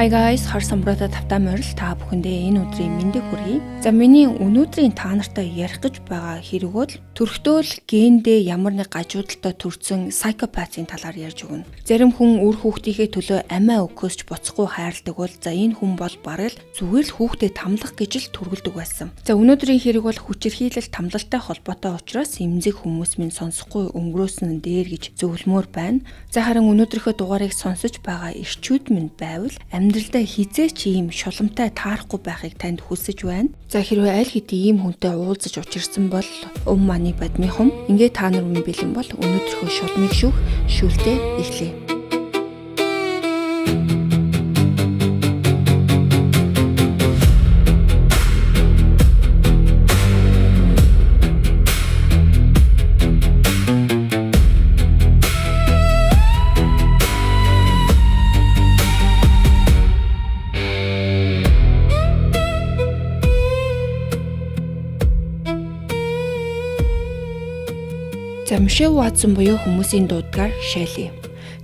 Hi guys, харсан брата тавтаа морил та бүхэндээ энэ өдрийн мэндийг хүргэе. За миний өнөөдрийн та нартай ярих гэж байгаа хэрэг бол төрхтөөл гендээ ямар нэг гажуудалтай төрсэн psychopath-ийн талаар ярьж өгнө. Зарим хүн үр хүүхдийнхээ төлөө амиа өгөхөөсч буцахгүй хайрладаг бол за энэ хүн бол бараг л зүгээр л хүүхдэд тамлах гэж л төрүүлдэг байсан. За өнөөдрийн хэрэг бол хүчирхийлэл тамлалтай холбоотой учраас эмзэг хүмүүс минь сонсохгүй өнгөрөөсөн нь дээр гэж зөвлөмөр байна. За харин өнөөдрийнхөө дугаарыг сонсож байгаа ирчүүд минь байвал амьдралдаа хизээч ийм шуламтай таарахгүй байхыг танд хүсэж байна. За хэрвээ аль хэдийн ийм хүнтэй уулзаж учирсан бол мани бадмихом ингээ та нар минь бэлэн бол өнөөдрийнхөө шулмыг шүүлтээ эхлэе. За Мишель Ватсон буюу хүмүүсийн дуудгаар Шелли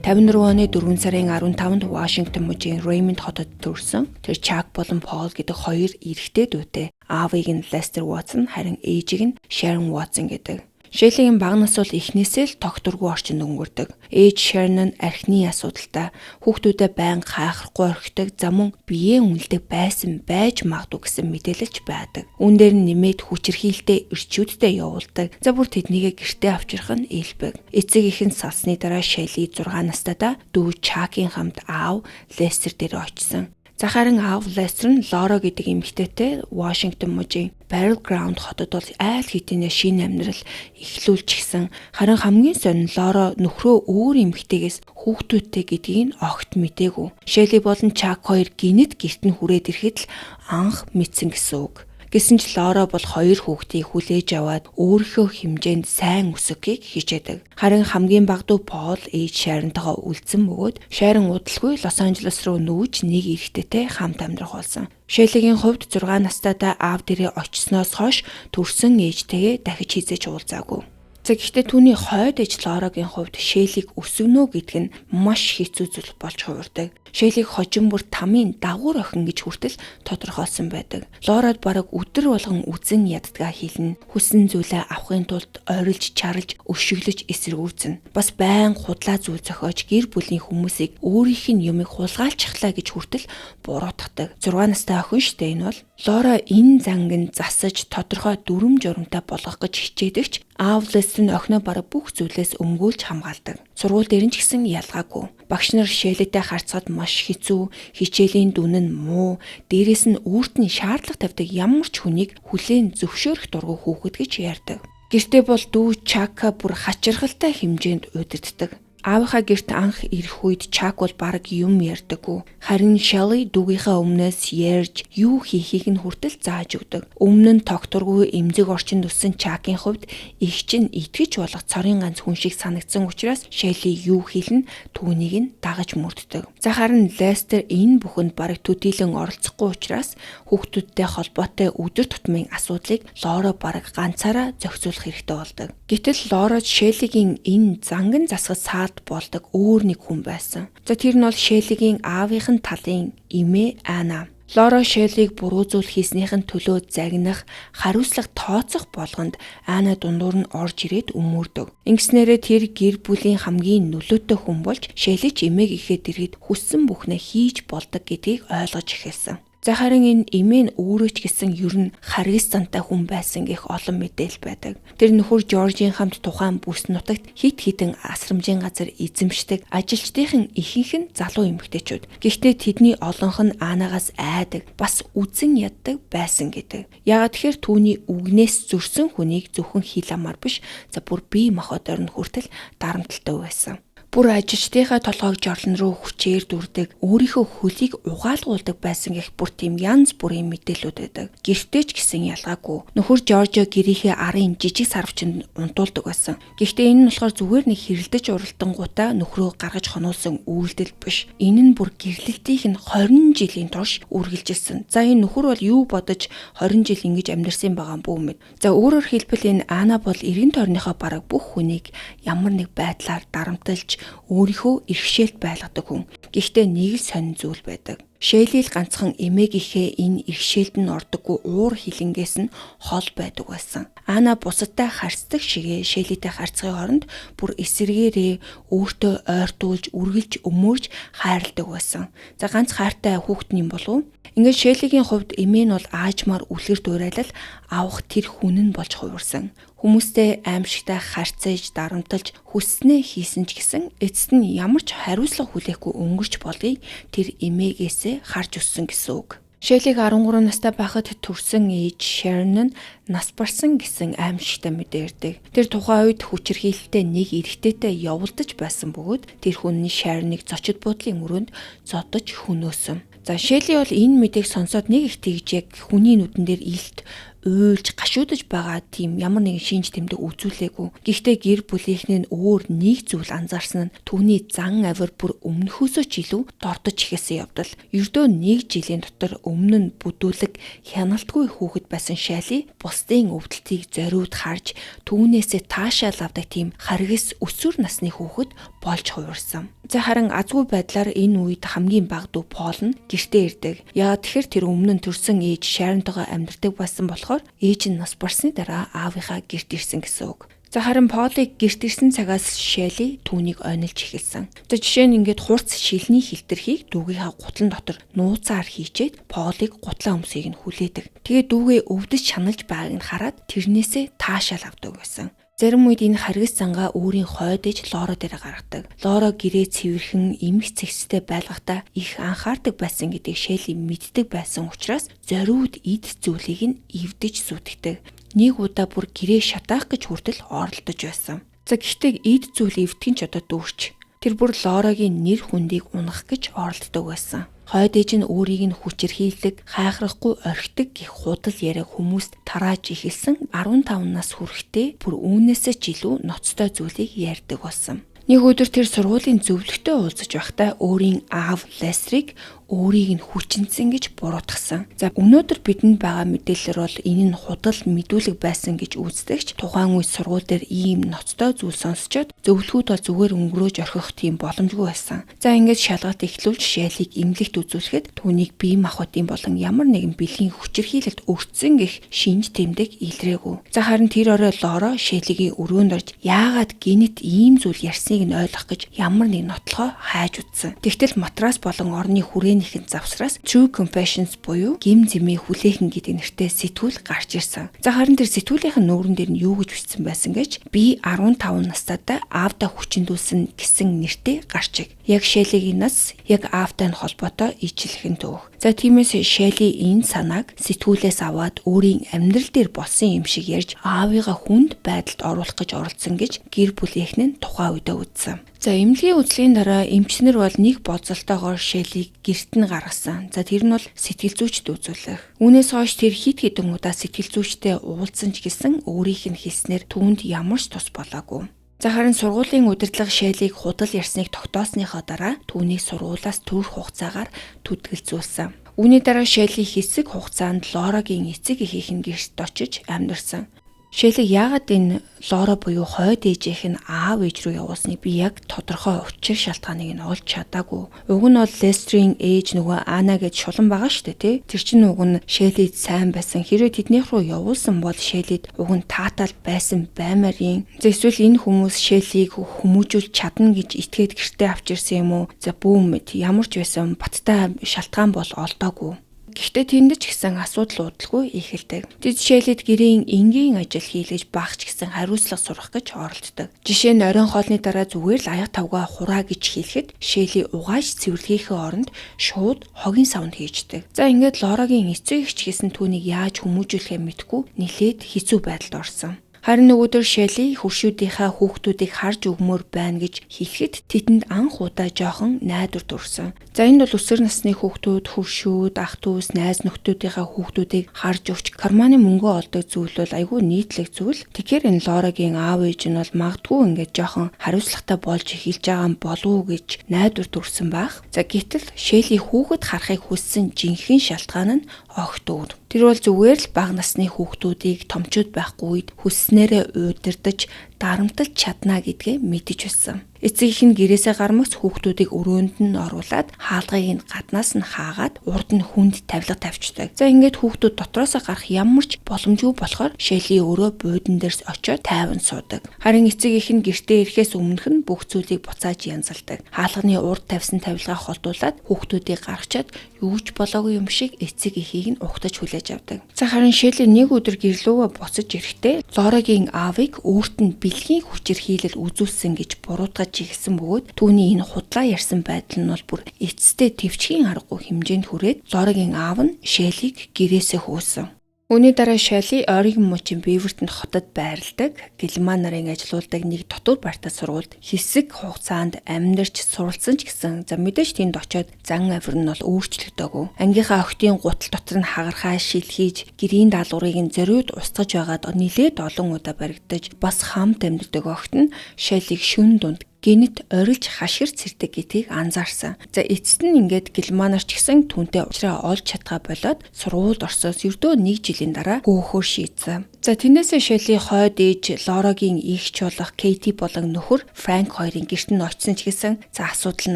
54 оны 4 сарын 15-нд Вашингтон мужийн Рэймонд хотод төрсөн. Тэр Чак болон Пол гэдэг хоёр эрэгтэй дүүтэй. Аавыг нь Лестер Ватсон, харин ээжийг нь Шерон Ватсон гэдэг. Шеллигийн бага нас бол эхнээсээ л тогтворгүй орчинд өнгөрдөг. Ээж Шерон нь архины асуудалтай, хүүхдүүдэд байнга хайхрахгүй орхидог, за мөн биеэ үнэлдэг байж магадгүй гэсэн мэдээлэлч байдаг. Үүн дээр нь нэмээд хүчирхийлэлтэй ирчүүдтэй явуулдаг. За бүр тэднийгээ гэртээ авчрах нь ээлбэг. Эцэг ихэн салсны дараа Шелли 6 настайдаа дүү Чакийн хамт аав Лестер дээр очсон. За харин аав Лестер нь Лора гэдэг эмэгтэйтэй Вашингтон мужийн Battleground хотод бол айл хэдийнэ шинэ амьдрал эхлүүлчихсэн. Харин хамгийн сонин Лора нөхрөө өөр эмэгтэйгээс хүүхдүүдтэй гэдгийг нь огт мэдээгүй. Шелли болон Чак хоёр гинэд гэрт нь хүрээд ирэхэд л анх мэдсэн гэсэн үг. Гэсэн ч Лора бол хоёр хүүхдийг хүлээж аваад өөрийнхөө хэмжээнд сайн өсгөхийг хичээдэг. Харин хамгийн бага дүү Пол ээж Шаронтойгоо үлдсэн бөгөөд Шарон удалгүй Лос Анжелес руу нүүж нэг эрэгтэйтэй хамт амьдрах болсон. Шеллигийн хувьд 6 настайдаа аав дээрээ очсноос хойш төрсөн ээжтэйгээ дахиж хизээж уулзаагүй. За гэхдээ түүний хойд ээж Лорагийн хувьд Шеллиг өсгөнө гэдэг нь маш хэцүү зүйл болж хувирдаг. Шеллиг хожим бүр тамийн дагуур охин гэж хүртэл тодорхойлсон байдаг. Лорад бараг өдөр болгон үзэн яддгаа хийлнэ. Хүссэн зүйлээ авахын тулд ойрлж, чарлж, өшөглөж эсэргүүцнэ. Бас байн худлаа зүйл зохиож гэр бүлийн хүмүүсийг өөрийнх нь юмыг хулгайлчихлаа гэж хүртэл буруутгадаг. 6 настай охин штэ энэ бол. Лора энэ зангийн засаж тодорхой дүрм журамтай болгох гэж хичээдэгч аав Лестер нь охиноо бараг бүх зүйлээс өмгөөлж хамгаалдаг. Сургууль дээр нь ч гэсэн ялгаагүй. Багш нар Шеллитэй харьцаад маш хэцүү, хичээлийн дүн нь муу, дээрэс нь өөрт нь шаардлага тавьдаг ямар ч хүнийг хүлээн зөвшөөрөх дургүй хүүхэд гэж ярьдаг. Гэртээ бол дүү Чака бүр хачирхалтай хэмжээнд удирддаг. Аавынхаа гэрт анх ирэх үед Чак бол бараг юм ярьдаггүй. Харин Шелли дүүгийнхээ өмнөөс ярьж юу хийхийг нь хүртэл зааж өгдөг. Өмнө нь тогтворгүй эмзэг орчинд өссөн Чакийн хувьд их чинь итгэж болох цорын ганц хүн шиг санагдсан учраас Шелли юу хийлэн түүнийг нь дагаж мөрддөг. За харин Лестер энэ бүхэнд бараг төдийлөн оролцохгүй учраас хүүхдүүдтэй холбоотой өдөр тутмын асуудлыг Лора бараг ганцаараа зохицуулах хэрэгтэй болдог. Гэтэл Лора Шеллигийн энэ занган засгад болдог өөр нэг хүн байсан. За тэр нь бол Шеллигийн аавынх нь талын эмээ Ана. Лора Шеллиг буруу зүйл хийснийхэн төлөө загнах, хариуцлага тооцох болгонд Ана дундуур нь орж ирээд өмөрдөг. Ингэснээрээ тэр гэр бүлийн хамгийн нөлөөтэй хүн болж Шелли ч эмээг ихэд ирэхэд хүссэн бүхнээ хийж болдог гэдгийг ойлгож эхэлсэн. За харин энэ эмээ нь өөрөө ч гэсэн ер нь харгистантай хүн байсан гэх олон мэдээлэл байдаг. Тэр нөхөр Жоржийн хамт тухайн бүс нутагт хит хитэн асрамжийн газар эзэмшдэг ажилчдын ихэнх нь залуу эмэгтэйчүүд. Гэхдээ тэдний олонх нь Анагаас айдаг, бас үзэн яддаг байсан гэдэг. Яагаад тэгэхээр түүний үгнээс зөрсөн хүнийг зөвхөн хил амаар биш, за бүр бие махбодоор нь хүртэл дарамталтай байсан. Бүр ажилчдынхаа толгойг жорлон руу хүчээр дүрдэг, өөрийнхөө хөлийг угаалгуулдаг байсан гэх бүр тийм янз бүрийн мэдээлүүд байдаг. Гэртээ ч гэсэн ялгаагүй. Нөхөр Жоржо гэрийнхээ арын жижиг сарвчанд унтуулдаг байсан. Гэхдээ энэ нь болохоор зүгээр нэг хэрэлдэж уралдангуудаа нөхрөө гаргаж хонуулсан үйлдэл биш. Энэ нь бүр гэрлэлтийнх нь 20 жилийн турш үргэлжилсэн. За энэ нөхөр бол юу бодож 20 жил ингэж амьдэрсэн байгаа юм бүү мэд. За өөрөөр хэлбэл энэ Ана бол эргэн тойрныхоо бараг бүх хүнийг ямар нэг байдлаар дарамталж өөрийнхөө иргэшээлт байлгадаг хүн. Гэхдээ нэг л сонин зүйл байдаг. Шэйли л ганцхан эмээгийнхээ энэ иргэшээлд нь ордоггүй уур хилэнгээс нь хол байдаг байсан. Ана бусадтай харцдаг шигээ Шэйлитэй харьцахын оронд бүр эсэргээрээ өөртөө ойртуулж, үргэлж өмөрж хайрладаг байсан. За ганц хайртай хүүхэд юм болов уу? Ингээд Шэйлигийн хувьд эмээ нь бол аажмаар үлгэр дуурайлал авах тэр хүн нь болж хувирсан. Хүмүүстэй аимшигтай харьцаж, дарамталж, хүснээ хийсэн ч гэсэн эцэст нь ямар ч хариуцлага хүлээхгүй өнгөрч болгийг тэр эмээгээс харж өссөн гэсэн үг. Шэйлиг 13 настай байхад төрсөн ээж Sharon нь нас барсан гэсэн аимшигтай мэдэрдэг. Тэр тухайн үед хүчирхийлэлтэй нэг эрэгтэйтэй явуулдаж байсан бөгөөд тэр хүн нь Sharon-ыг зочид буудлын өрөөнд зодож хөнөөсөн. За Шэйли бол энэ мэдээг сонсоод нэг их тэгж яг хүний нүдэн дээр илт уйлж гашуудж байгаа тийм ямар нэгэн шинж тэмдэг үзүүлээгүй. Гэхдээ гэр бүлийнхэн нь өөр нэг зүйл анзаарсан нь түүний зан авир бүр өмнөхөөсөө ч илүү дордож ихээсэн явдал. Ердөө нэг жилийн дотор өмнө нь бүдүүлэг хяналтгүй хүүхэд байсан Шэйли бусдын өвдөлтийг зориуд харж түүнээсээ таашаал авдаг тийм харгас өсвөр насны хүүхэд болж хувирсан. За харин азгүй байдлаар энэ үед хамгийн бага дүү Пол нь гэртээ ирдэг. Яагаад тэгэхээр тэр өмнө нь төрсэн ээж Sharon-тойгоо амьдардаг байсан болохоор ээж нь нас барсны дараа аавынхаа гэрт ирсэн гэсэн үг. За харин Полыг гэрт ирсэн цагаас Шэйли түүнийг ойнолж эхэлсэн. За жишээ нь ингээд хурц шилний хилтерхийг дүүгийнхаа гутлан дотор нууцаар хийчээд Полыг гутлаа өмсийг нь хүлээдэг. Тэгээ дүүгээ өвдөж шаналж байгааг нь хараад тэрнээсээ таашаал авдаг байсан. Зарим үед энэ харгас зангаа өөрийн хойд ээж Лора дээр гаргадаг. Лора гэрээ цэвэрхэн эмх цэгцтэй байлгахдаа их анхаардаг байсан гэдгийг Шэйли мэддэг байсан учраас зориуд эд зүйлийг нь эвдэж зүтгэдэг. Нэг удаа бүр гэрээ шатаах гэж хүртэл оролдож байсан. За гэхдээ эд зүйл эвдэх нь ч одоо дүүрч. Тэр бүр Лорагийн нэр хүндийг унах гэж оролддог байсан. Хойд ээж нь өөрийг нь хүчирхийлдэг, хайхрахгүй орхидог гэх худал яриа хүмүүст тарааж эхэлсэн 15 нас хүрэхдээ бүр үүнээсээ ч илүү ноцтой зүйлийг ярьдаг болсон. Нэг өдөр тэр сургуулийн зөвлөгтөй уулзаж байхдаа өөрийн аав Лесриг өөрийг нь хүчинцэн гэж буруутгасан. За өнөөдөр бидэнд байгаа мэдээлэлэр бол энэ нь худал мэдүүлэг байсан гэж үздэгч тухайн үе сургууль дээр ийм ноцтой зүйл сонсчоод зөвлөгүүд бол зүгээр өнгөрөөж орхих тийм боломжгүй байсан. За ингэж шалгалт эхлүүлж Шэйлиг эмнэлэгт үзүүлэхэд түүнийг бие махбодын болон ямар нэгэн бэлгийн хүчирхийлэлд өртсөн гэх шинж тэмдэг илрээгүй. За харин тэр орой Лора Шэйлигийн өрөөнд орж яагаад гинэт ийм зүйл ярьсныг нь ойлгох гэж ямар нэг нотлохоо хайж үзсэн. Тэгтэл матрас болон орны хүрээнийхэн завсраас True Compassion буюу гим зэмээ хүлээхэн гэдэг нэртэй сэтгүүл гарч ирсэн. За харин тэр сэтгүүлийнхэн нүүрэн дээр нь юу гэж бичсэн байсан гэж би 15 настайдаа аавдаа хүчиндүүлсэн гэсэн нэртэй гарчиг. Яг Шэйлигийн нас яг аавтай нь холбоотой ижлэхэн төөх. За тиймээс Шэйли энэ санааг сэтгүүлээс аваад өөрийн амьдрал дээр болсон юм шиг ярьж аавыгаа хүнд байдалд оруулах гэж оролцсон гэж гэр бүлийнхэн нь тухайн үедээ үзсэн. За эмнэлгийн үзлийн дараа эмчнэр бол нэг болцолтойгоор Шэйлиг гэрт нь гаргасан. За тэр нь бол сэтгэл зүйчд үзүүлэх. Үүнээс хойш тэр хит хэдэн удаа сэтгэл зүйчтэй уулзсан ч гэсэн өөрийнх нь хэлснээр түүнд ямар ч тус болоогүй. За харин сургуулийн удирдлага Шэйлиг худал ярьсныг тогтоосныхоо дараа түүнийг сургуулиас төрөх хугацаагаар түдгэлзүүлсэн. Үүний дараа Шэйли хэсэг хугацаанд Лорагийн эцэг эхийнх нь гэрт очиж амьдарсан. Шэйли яагаад энэ Лора буюу хойд ээжийнх нь аав ээж рүү явуулсныг би яг тодорхой учир шалтгааныг нь олж чадаагүй. Уг нь бол Лестрийн ээж нөгөө Ана гэж шулан байгаа шүү дээ, тий. Тэр чинь уг нь Шэйлид сайн байсан. Хэрвээ тэднийх рүү явуулсан бол Шэйлид уг нь таатал байсан баймаар юм. За эсвэл энэ хүмүүс Шэйлиг хүмүүжүүлж чадна гэж итгээд гэртээ авч ирсэн юм уу? За бүүм ямар ч байсан баттай шалтгаан бол олдоогүй. Гэхдээ тэнд ч гэсэн асуудал уудалгүй эхэлдэг. Тэд Шэйлид гэрийн энгийн ажил хийлгэж багч гэсэн хариуцлага сурах гэж оролддог. Жишээ нь оройн хоолны дараа зүгээр л аяг тавгаа хураа гэж хэлэхэд Шэйли угааж цэвэрлэхийн оронд шууд хогийн савнд хийждэг. За ингээд Лорагийн эцэг эгч гэсэн түүнийг яаж хүмүүжүүлэхээ мэдгүй нилээд хэцүү байдалд орсон. Харин нөгөөдөр Шэйли хуршүүдийнхаа хүүхдүүдийг харж өгмөр байна гэж хэлэхэд тэдэнд анх удаа жоохон найдвар төрсөн. За энэ бол өсвөр насны хүүхдүүд, хуршүүд, ах дүүс, найз нөхдүүдийнхаа хүүхдүүдийг харж өгч карманы мөнгө олдог зүйл бол айгүй нийтлэг зүйл. Тэгэхээр энэ Лорагийн аав ээж нь бол магадгүй ингээд жоохон хариуцлагатай болж эхэлж байгаа юм болов уу гэж найдвар төрсөн байх. За гэтэл Шэйли хүүхэд харахыг хүссэн жинхэнэ шалтгаан нь огт өөр. Тэр бол зүгээр л бага насны хүүхдүүдийг томчууд байхгүй үед хүснээрээ удирдах, дарамтлж чадна гэдгээ мэдэж байсан. Эцэг эх нь гэрээсээ гармагц хүүхдүүдийг өрөөнд нь оруулаад хаалгыг нь гаднаас нь хаагаад урд нь хүнд тавилга тавьчихдаг. За ингээд хүүхдүүд дотроосоо гарах ямар ч боломжгүй болохоор Шелли өөрөө буудан дээрс очиод тайван суудаг. Харин эцэг эх нь гэртээ ирэхээс өмнөх нь бүх зүйлийг буцааж янзалдаг. Хаалганы урд тавьсан тавилгаа холдуулаад хүүхдүүдийг гаргачаад юу ч болоогүй юм шиг эцэг эхийг нь угтаж хүлээж авдаг. За харин Шелли нэг өдөр гэрлүүгөө буцаж ирэхдээ Лорагийн аавыг өөрт нь бэлгийн хүчээр хийлэл үзүүлсэн гэж буруутгаж игсэн бөгөөд түүний энэ худлаа ярьсан байдал нь бол бүр эцэстээ төвчхийн аргагүй хэмжээнд хүрээд Лорагийн аав нь Шеллиг гэрээсээ хөөсөн. Үүний дараа Шелли Орегон мужийн Бивертонд хотод байрладаг. Гилман нарын ажилуулдаг нэг дотор барьтаа сургуульд хэсэг хугацаанд амьдарч суралцсан ч гэсэн мэдээж тэнд очиод зан авир нь бол өөрчлөгдөөгүй. Ангийнхаа охидын гутал дотор нь хагархаа шилхийж гэрийн даалгаврыг нь зориуд устгаж байгаад нилээд олон удаа баригдаж бас хамт амьдардаг охид нь Шеллиг шүн дунд гинэт орилж хашгир цэрдэг гэдгийг анзаарсан. За эцэст нь ингээд Гилманаар ч гэсэн түүнтэй уулзраа олж чадгаа болоод сургуульд орсоос ердөө 1 жилийн дараа хөөхөөр шийдсэн. За тэрнээсээ Шелли хойд ээж Лорагийн эгч болох Кейти болон нөхөр Франк хоёрын гэрт нь очсон ч гэсэн асуудал нь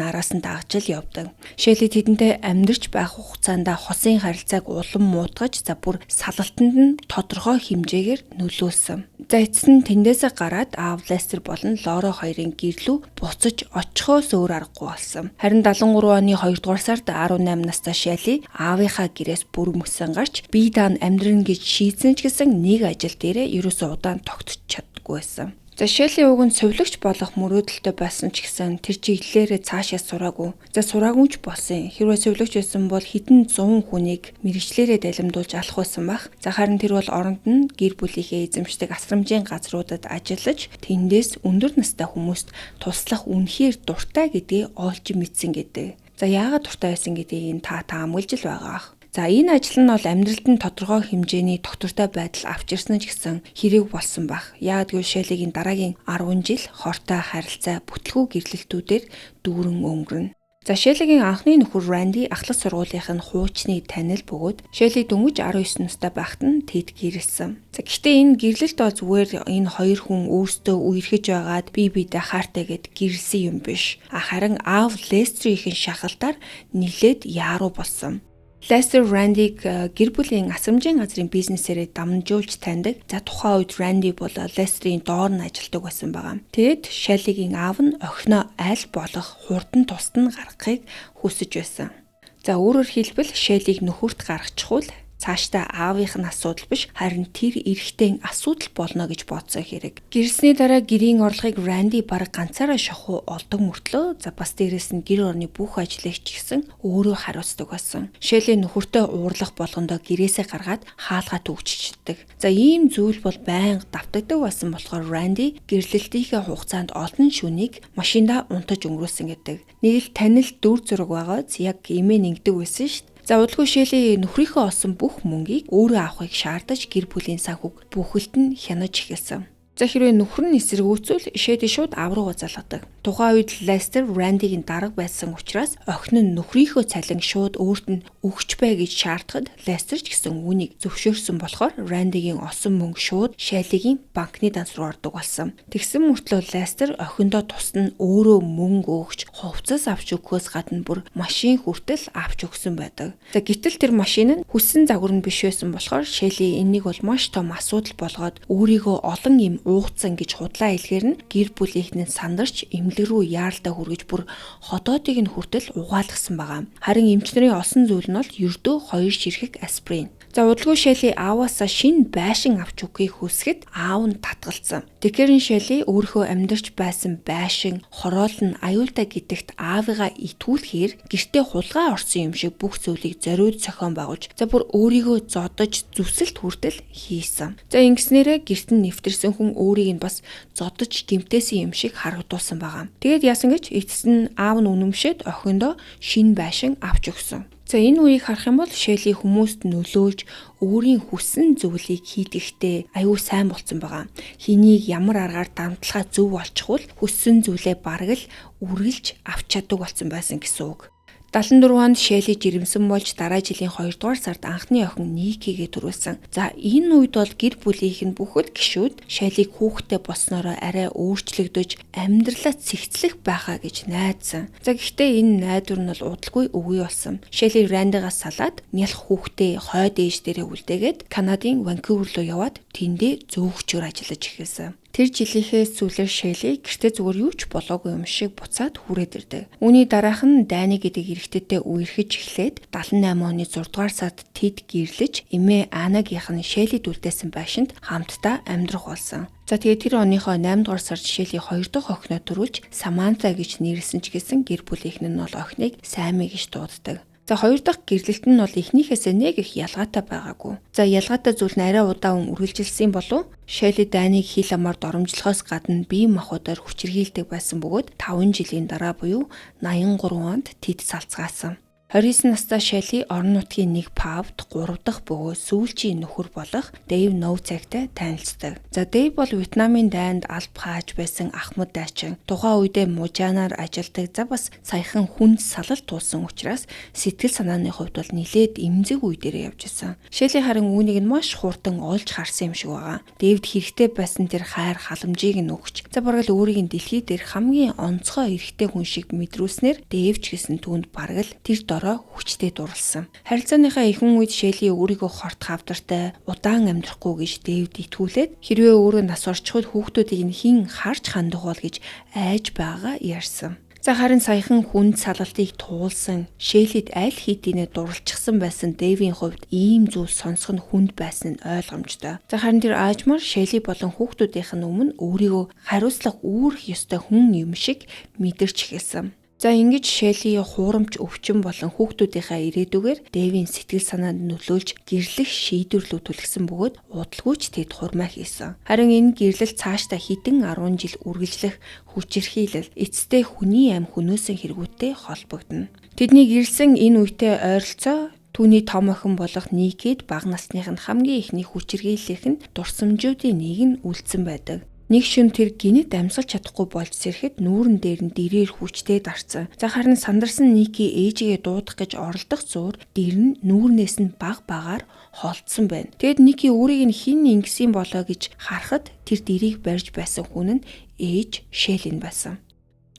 араас нь дагаж л явдаг. Шелли тэдэнтэй амьдарч байх хугацаанд хосын харилцааг улам муутгаж бүр салалтанд нь тодорхой хэмжээгээр нөлөөлсөн. За эцэст нь тэндээсээ гараад аав Лестер болон Лора хоёрын гэрлүү буцаж очихоос өөр аргагүй болсон. Харин 73 оны 2 дугаар сард 18 настай Шелли аавынхаа гэрээс бүр мөсөн гарч бие даан амьдрын гэж шийдсэн ч гэсэн нэг ажил дээрээ ерөөсөө удаан тогтч чаддаггүй байсан. За Шелли уг нь сувилагч болох мөрөөдөлтөй байсан ч гэсэн тэр чиглэлээрээ цаашаа сураагүй. За сураагүй ч болсон. Хэрвээ сувилагч байсан бол хэдэн 100 хүнийг мэрэгчлэрээ далимдуулж алах байсан байх. За харин тэр бол оронд нь гэр бүлийнхээ эзэмшдэг асрамжийн газруудад ажиллаж тэндээс өндөр настай хүмүүст туслах үнэхээр дуртай гэдгийг олж мэдсэн гэдэг. За яагаад дуртай байсан гэдгийг та таамаглаж л байгаа ах. За энэ ажил нь бол амьдралд нь тодорхой хэмжээний доктортой байдал авчирсан ч гэсэн хэрэг болсон баг. Яг гэвэл Шеллигийн дараагийн 10 жил хортой харилцаа бүтлгүү гэрлэлтүүдээр дүүрэн өнгөрнө. За Шеллигийн анхны нөхөр Ранди ахлах сургуулийнх нь хуучны танил бөгөөд Шелли дөнгөж 19 настай байхад нь тэд гэрэлсэн. За гэхдээ энэ гэрлэлт бол зүгээр энэ хоёр хүн өөрсдөө үерхэж байгаад бие биедээ хаартай гэд гэрэлсэн юм биш. Харин аав Лестерийн шахалтаар нилээд яаруу болсон. Лестер Рандиг гэр бүлийн асрамжийн газрын бизнесээрээ дамжуулж таньдаг. За тухайн үед Ранди бол Лестерийн доор нь ажилладаг байсан байгаа. Тэгэд Шеллигийн аав нь охиноо аль болох хурдан тусад нь гаргахыг хүсэж байсан. За өөрөөр хэлбэл Шеллиг нөхөрт гаргачихвал цаашдаа аавынх нь асуудал биш харин тэр эрэгтэй асуудал болно гэж бодсон хэрэг. Гэрсний дараа гэрийн орлогыг Ранди бараг ганцаараа шахуу олдог мөртлөө бас дээрэс нь гэр орны бүх ажлыг ч гэсэн өөрөө хариуцдаг байсан. Шелли нөхөртөө уурлах болгондоо гэрээсээ гаргаад хаалгаа төгччихдэг. За ийм зүйл бол байнга давтагддаг байсан болохоор Ранди гэрлэлтийнхээ хугацаанд олон шүнийг машиндаа унтаж өнгөрөөсөн гэдэг. Нэг л танил дүр зураг байгааз яг имээ нэгдэг байсан шүү дээ. За удалгүй Шелли нөхрийнхөө олсон бүх мөнгийг өөрөө авахыг шаардаж гэр бүлийн санхүүг бүхэлд нь хянаж эхэлсэн. За хэрвээ нөхөр нь эсэргүүцвэл Шелли шууд аав руу залгадаг. Тухайн үед Лестер Рандигийн дарга байсан учраас охин нь нөхрийнхөө цалин шууд өөрт нь өгч бай гэж шаардахад Лестер ч гэсэн үүнийг зөвшөөрсөн болохоор Рандигийн олсон мөнгө шууд Шеллигийн банкны данс руу ордог болсон. Тэгсэн мөртлөө Лестер охиндоо тусна өөрөө мөнгө өгч хувцас авч өгөхөөс гадна бүр машин хүртэл авч өгсөн байдаг. За гэтэл тэр машин нь хүссэн загвар нь биш байсан болохоор Шелли энийг бол маш том асуудал болгоод өөрийгөө олон юм уугцсан гэж худлаа хэлэхээр нь гэр бүлийнхэн сандарч эмнэлэг рүү яаралтай хүргэж бүр ходоодыг нь хүртэл угаалгасан байгаа. Харин эмч нарын олсон зүйл нь бол ердөө 2 ширхэг аспирин. За удалгүй Шелли ааваасаа шинэ байшин авч өгөхийг хүсгэд аав нь татгалцсан. Тэгэхээр Шелли өөрийнхөө амьдарч байсан байшин, хороол нь аюултай гэдэгт аавыгаа итгүүлэхээр гэртээ хулгай орсон юм шиг бүх зүйлийг зориуд зохион байгуулж бүр өөрийгөө зодож зүсэлт хүртэл хийсэн. За ингэснээрээ гэрт нь нэвтэрсэн хүн өөрийг нь бас зодож гэмтээсэн юм шиг харагдуулсан байгаа. Тэгээд яасан гэж эцэст нь аав нь үнэмшээд охиндоо шинэ байшин авч өгсөн. За энэ үеийг харах юм бол Шелли хүмүүст нөлөөлж өөрийн хүссэн зүйлийг хийдэгтээ аюу сайн болцсон байгаа. Хэнийг ямар аргаар дамтлахаа зөв болчихвол хүссэн зүйлээ бараг л үргэлж авч чаддаг болсон байсан гэсэн үг. 74 онд Шелли жирэмсэн болж дараа жилийн 2 дугаар сард анхны охин Никигээ төрүүлсэн. За энэ үед бол гэр бүлийнх нь бүхэл гишүүд Шеллиг хүүхэдтэй болсноороо арай өөрчлөгдөж амьдралаа цэгцлэх байхаа гэж найдсан. За гэхдээ энэ найдвар нь бол удалгүй үгүй болсон. Шелли Рандигаас салаад нялх хүүхдээ хойд ээж дээрээ үлдээгээд Канадын Ванкувер руу яваад тэндээ зөөгчөөр ажиллаж эхэлсэн. Тэр жилийнхээ сүүлээр Шелли гэртээ зүгээр юу ч болоогүй юм шиг буцаад хүрээд ирдэг. Үүний дараах нь Дани гэдэг эрэгтэйтэй үерхэж эхлээд 78 оны 6 дугаар сард тэд гэрлэж эмээ Анагийнх нь Шелли дүүлдээсэн байшинд хамтдаа амьдрах болсон. За тэгээд тэр оныхоо 8 дугаар сард Шелли 2 дахь охиноо төрүүлж Саманта гэж нэрсэн ч гэсэн гэр бүлийнх нь бол охиныг Сами гэж дууддаг. За хоёр дахь гэрлэлт нь бол эхнийхээсээ нэг их ялгаатай байгаагүй. За ялгаатай зүйл нь арай удаан үргэлжилсэн болов Шелли Даниг хил амаар доромжлохоос гадна бие махбодоор хүчирхийлдэг байсан бөгөөд 5 жилийн дараа буюу 83 онд тэд салцгаасан. 29 настай Шелли орон нутгийн нэг пабд 3 дахь бөгөөд сүүлчийн нөхөр болох Дэйв Ноуцагтай танилцдаг. За Дэйв бол Вьетнамын дайнд алба хааж байсан ахмад дайчин. Тухайн үедээ мужаанаар ажилдаг. За бас саяхан хүнд салалт туулсан учраас сэтгэл санааны хувьд бол нилээд эмзэг үе дээр явж исэн. Шелли харин үүнийг нь маш хурдан олж харсан юм шиг байгаа. Дэйвд хэрэгтэй байсан тэр хайр халамжийг нь өгч. За бараг л өөрийг нь дэлхий дээр хамгийн онцгой эрэгтэй хүн шиг мэдрүүлснээр Дэйв ч гэсэн түүнд бараг л тэр хүчтэй дурлсан. Харилцааныхаа ихэнх үед Шелли өөрийгөө хорт хавдартай, удаан амьдрахгүй гэж Дэйвд итгүүлээд хэрвээ өөрөө нас орчиход хүүхдүүдийг нь хэн харж хандах бол гэж айж байгаа ярьсан. За харин саяхан хүнд салалтыг туулсан Шеллид аль хэдийнэ дурлцсан байсан Дэйвийн хувьд ийм зүйл сонсох нь хүнд байсан нь ойлгомжтой. За харин тэр аажмаар Шелли болон хүүхдүүдийнх нь өмнө өөрийгөө хариуцлага үүрэх ёстой хүн юм шиг мэдэрч эхэлсэн. За ингэж Шелли хуурамч өвчин болон хүүхдүүдийнхаа ирээдүгээр Дэйвийн сэтгэл санаанд нөлөөлж гэрлэх шийдвэрлүү түлхсэн бөгөөд удалгүйч тэд хурмаа хийсэн. Харин энэ гэрлэл цаашдаа хэдэн 10 жил үргэлжлэх хүчирхийлэл эцэстээ хүний амь хөнөөсөн хэрэгүүтэй холбогдно. Тэдний гэрэлсэн энэ үетэй ойролцоо түүний том охин болох Никид бага насных нь хамгийн ихний хүчирхийллийнх нь дурсамжуудын нэг нь үлдсэн байдаг. Нэг шөнө тэр гинэт амьсгалж чадахгүй болж сэрэхэд нүүрэн дээр нь дэрээр хүчтэй дарцсан. За харин сандарсан Ники ээжигээ дуудах гэж оролдох зуур дэр нь нүүрнээс нь баг багаар холдсон байна. Тэгэд Ники өөрийг нь хэн ингэсэн болоо гэж харахад тэр дэрийг барьж байсан хүн нь ээж Шелли байсан.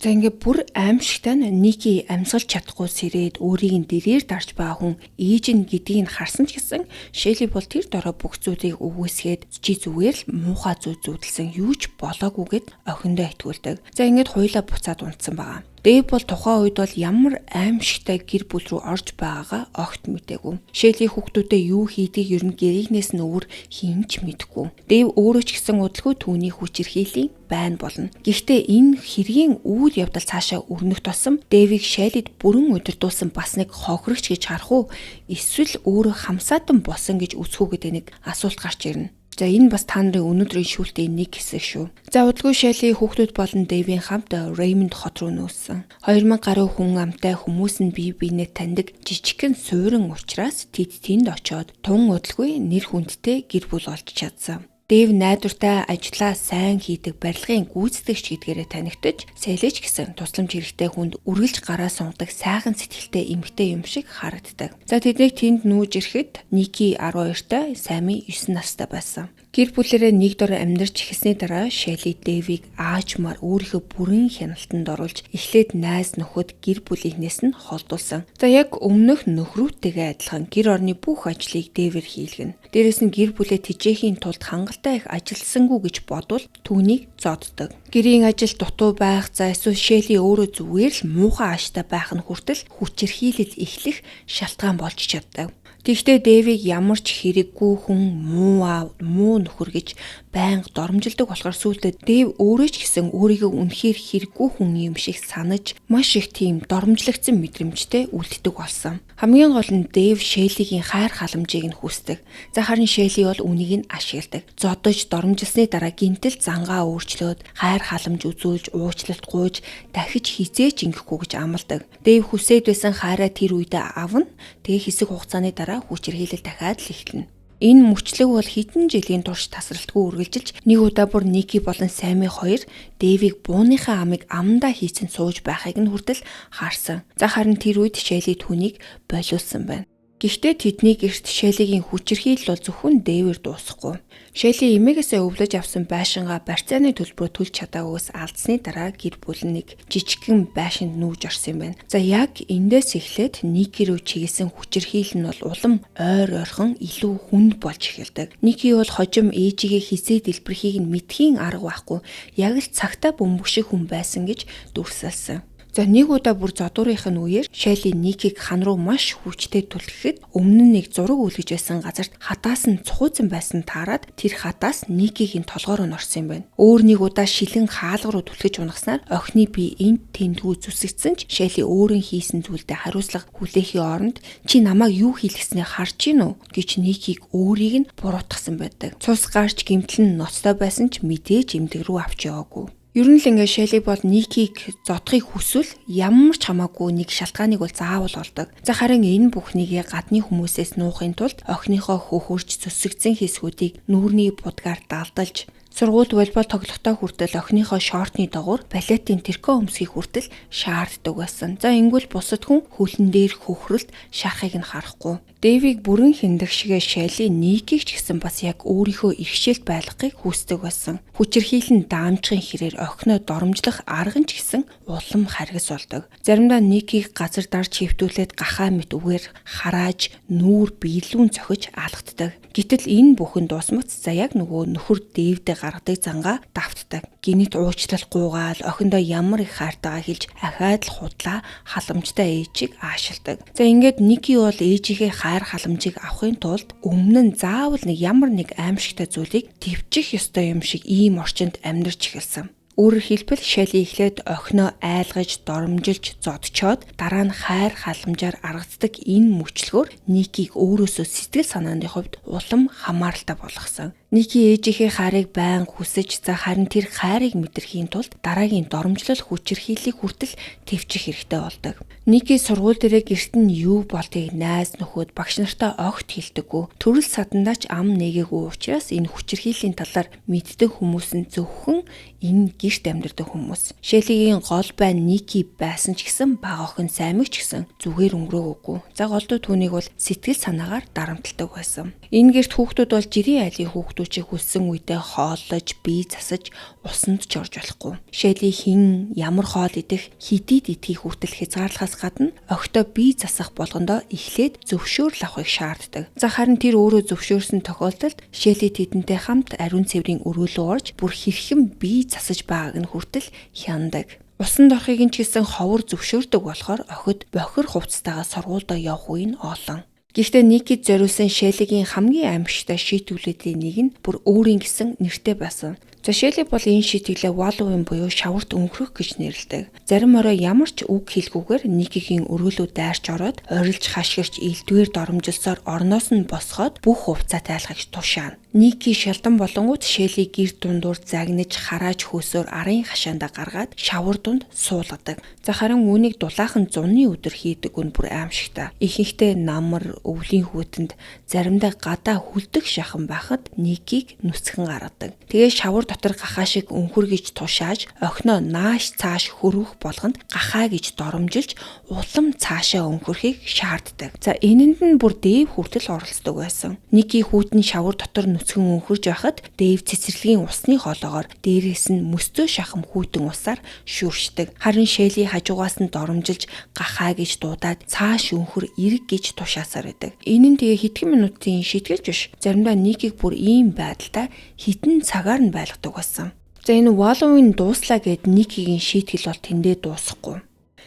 За ингээ бүр аимшигтай Ники амьсгалж чадахгүй сэрээд өөрийг нь дэрээр дарж байгаа хүн ээж нь гэдгийг нь харсан ч гэсэн Шелли бол тэр дорой бүх зүйлийг үгүйсгээд чи зүгээр л муухай зүйл зүудэлсэн юу ч болоогүйгээд охиндоо итгүүлдэг. За ингээд хуйлаа буцаад унтсан байгаа. Дэйв бол тухайн үед бол ямар аимшигтай гэр бүл рүү орж байгаагаа огт мэдээгүй. Шелли хүүхдүүдэд юу хийдгийг ер нь гэрийнээс нь өөр хинч мэдэхгүй. Дэйв өөрөө ч гэсэн удалгүй түүний хүчирхийллийн байна болно. Гэхдээ энэ хэргийн үйл явдал цаашаа өрнөх тосом Дэйвийг Шеллид бүрэн удирдуулсан бас нэг хохирогч гэж харах уу? Эсвэл өөрөө хамсаатан болсон гэж үзэх үү гэдэг нэг асуулт гарч ирнэ. За энэ бас та нарын өнөөдрийн шүүлтийн нэг хэсэг шүү. За удалгүй Шелли хүүхдүүд болон Дэйвийн хамт Реймонд хот руу нүүсэн. 2000 гаруй хүн амтай хүмүүс нь бие биенээ таньдаг жижигхэн суурин учраас тэнд очиод тун удалгүй нэр хүндтэй гэр бүл олж чадсан. Дэйв найдвартай ажлаа сайн хийдэг барилгын гүйцэтгэгч гэдгээрээ танигдаж, Сэлэж гэсэн тусламж хэрэгтэй хүнд үргэлж гараа сунгадаг сайхан сэтгэлтэй эмэгтэй юм шиг харагддаг. За тэднийг тэнд нүүж ирэхэд Ники 12-тай, Сами 9 настай байсан. Гэр бүлэрээ нэг дор амьдарч эхэлсний дараа Шелли Дэйвийг аажмаар өөрийнхөө бүрэн хяналтанд оруулж эхлээд найз нөхөд гэр бүлийнхнээс нь холдуулсан. За яг өмнөх нөхрүүдтэйгээ адилхан гэр орны бүх ажлыг Дэйвэр хийлгэнэ. Дээрээс нь гэр бүлээ тэжээхийн тулд хангалттай их ажилсангүй гэж бодвол түүнийг зоддог. Гэрийн ажил дутуу байх, за эсвэл Шелли өөрөө зүгээр л муухай ааштай байх нь хүртэл хүчирхийлэл эхлэх шалтгаан болж чаддаг. Тэгвэл Дэйвийг ямар ч хэрэггүй хүн муу нөхөр гэж байнга доромжилдог болохоор сүүлдээ Дэйв өөрөө ч гэсэн өөрийгөө үнэхээр хэрэггүй хүн юм шиг санаж маш их тийм доромжлогдсон мэдрэмжтэй үлддэг болсон. Хамгийн гол нь Дэйв Шеллигийн хайр халамжийг нь хүсдэг. За харин Шелли бол үнийг нь ашигладаг. Зодож доромжилсны дараа гинтэл зангаа өөрчлөөд хайр халамж үзүүлж уучлалт гуйж дахиж хизээч ингэхгүй гэж амладаг. Дэйв хүсээд байсан хайраа тэр үедээ авна. Тэгээ хэсэг хугацааны дараа хүчирхийлэл дахиад л эхэлнэ. Энэ мөчлөг бол хэдэн жилийн турш тасралтгүй үргэлжилж нэг удаа бүр Ники болон Сами хоёр Дэвийг бууныхаа амыг амдаа хийцэн сууж байхыг нь хүртэл харсан. За харин тэр үед Шелли түүнийг болиулсан байна. Гэхдээ тэдний гэрт Шеллигийн хүчирхийлэл бол зөвхөн Дэвээр дуусахгүй. Шелли эмээгээсээ өвлөж авсан байшингаа барьцааны төлбөрөөр төлж чадаагүйс алдсны дараа гэр бүл нэг жижигхэн байшинд нүүж орсон юм байна. За яг эндээс эхлээд Ники рүү чиглэсэн хүчирхийлэл нь бол улам ойр ойрхон илүү хүнд болж эхэлдэг. Ники бол хожим ээжигээ хизээ дэлбэрхийг нь мэдхийн арга байхгүй. Яг л цагтаа бөмбөг хүн байсан гэж дүрсэлсэн. За нэг удаа бүр зодуурынх нь үеэр Шелли Никийг хан руу маш хүчтэй түлхэхэд өмнө нь нэг зураг үлгэж байсан газарт хатаас нь цухууцсан байсан таарад тэр хатаас Никигийн толгоор нь орсон юм байна. Өөр нэг удаа шилэн хаалга руу түлхэж унагаснаар охины бие энт тэмдгүү зүсэгдсэн ч Шелли өөрийн хийсэн зүйлдээ хариуцлага хүлээхийн оронд чи намайг юу хийлгэснээ харж гин үү гэж Никийг өөрийг нь буруутгасан байдаг. Цус гарч гимтэл нь ноцтой байсан ч мэдээж эмдэг рүү авч яваагүй. Ер нь л ингээ Шелли бол Никийг зодохыг хүсвэл ямар ч хамаагүй нэг шалтгааныг бол заавал олдог. За харин энэ бүхнийг гадны хүмүүсээс нуухын тулд охиныхоо хөхөрч зүсэгдсэн хэсгүүдийг нүүрний будгаар далдалж сургууль волейбол тоглохдоо хүртэл охиныхоо шортны доогуур балетын трико өмсөхийг хүртэл шаарддаг байсан. За ингэвэл бусад хүн хөлн дээр хөхрөлт шарахыг нь харахгүй. Дэвийг бүрэн хиндэгшгээ Шелли Никийг ч гэсэн бас яг өөрийнхөө иргэшээлт байлгахыг хүсдэг байсан. Хүчирхийлэн даамжихын хэрээр охиноо доромжлох арга нь ч гэсэн улам харгас болдог. Заримдаа Никийг газар дарж хөвтүүлээд гахаа мэт үгээр харааж нүүр биелүүн цохиж алгаддаг. Гэтэл энэ бүхэн дуусмагц за яг нөгөө нөхөр Дэвдээ гаргадаг зангаа давтдаг. Гинэт уучлал гуугаал охиндоо ямар их хайртайгаа хэлж ахаад л худлаа халамжтай ээжийг аашилдаг. За ингээд Ники бол ээжийнхээ хайр халамжийг авахын тулд өмнө нь заавал нэг ямар нэг аимшигтай зүйлийг төвчих ёстой юм шиг ийм орчинд амьдарч эхэлсэн. Өөрөөр хэлбэл Шелли эхлээд охиноо айлгаж, доромжилж, зодчоод дараа нь хайр халамжаар аргацдаг энэ мөчлөгөөр Никийг өөрөөсөө сэтгэл санааны хувьд улам хамааралтай болгосон. Ники ээжийнхээ хайрыг байн хүсэж за харин тэр хайрыг мэдрэхийн тулд дараагийн доромжлол хүчирхийллийг хүртэл төвчих хэрэгтэй болдог. Ники сургууль дээрээ гэрт нь юу болдгийг найз нөхөд багш нартай огт хэлдэггүй. Төрөл садандаа ч ам нээгээгүй учраас энэ хүчирхийллийн талаар мэддэг хүмүүс нь зөвхөн энэ гэрт амьдардаг хүмүүс. Шеллигийн гол байн Ники байсан ч гэсэн бага охин Саймиг ч гэсэн зүгээр өнгөрөөгөөгүй. За голдуу түүнийг бол сэтгэл санаагаар дарамталдаг байсан. Энэ гэрт хүүхдүүд бол жирийн айлын хүүхдүүчийг хүссэн үедээ хооллож, бие засаж, усанд ч орж болохгүй. Шелли хин ямар хоол идэх, хидийд идэхийг хүртэл хязгаарлахаас гадна огтоо бие засах болгондоо эхлээд зөвшөөрөл авахыг шаарддаг. За харин тэр өөрөө зөвшөөрсөн тохиолдолд Шелли тэдэнтэй хамт ариун цэврийн өрөөлөө орж бүр хэрхэн бие засаж байгааг нь хүртэл хяндаг. Усанд орохыг нь ч гэсэн ховор зөвшөөрдөг болохоор охид бохир хувцастайгаа сургуульдаа явах үе нь олон. Гэхдээ Никид зориулсан Шеллигийн хамгийн аимшигтай шийтгүүлүүдийн нэг нь бүр өөрийн гэсэн нэртэй байсан. За Шелли бол энэ шийтгэлээ Wallowing буюу шаварт өнгөрөх гэж нэрлэдэг. Зарим орой ямар ч үг хэлгүйгээр Никигийн өрөөлөө дайрч ороод орилж хашгирч элдвээр доромжилсоор орноос нь босгоод бүх хувцаа тайлгаж тушаана. Ники шалдан болонгууд Шелли гэр дундуур загнаж харааж хөөсөөр арын хашаандаа гаргаад шавар дунд суулгадаг. За харин үүнийг дулаахан зуны өдөр хийдэг нь бүр аимшигтай. Ихэнхдээ намар, өвлийн хүүтэнд заримдаа гадаа хүлдэх шахан байхад Никийг нүцгэн гаргадаг. Тэгээ шавар дотор гахаа шиг өнхөргөж тушааж охиноо нааш цааш хөрвөх болгонд гахаа гэж доромжилж улам цаашаа өнхөрхийг шаарддаг. За энэнд нь бүр Дэв хүртэл оролцдог байсан. Ники хүүтэн шавар дотор нүцгэн өнхөрж байхад Дэв цэцэрлэгийн усны хоолоогоор дээрээс нь мөстөө шахам хүүтэн усаар шүршдэг. Харин Шелли хажуугаас нь доромжилж гахаа гэж дуудаад цааш өнхөр эрг гэж тушаасаар байдаг. Энэ нь тэгээ хэдхэн минутын шийтгэж биш. Заримдаа Никийг бүр ийм байдалтай хитэн цагаар нь байлгадаг байсан. За энэ Wallowing дууслаа гэд Никигийн шийтгэл бол тэндээ дуусахгүй.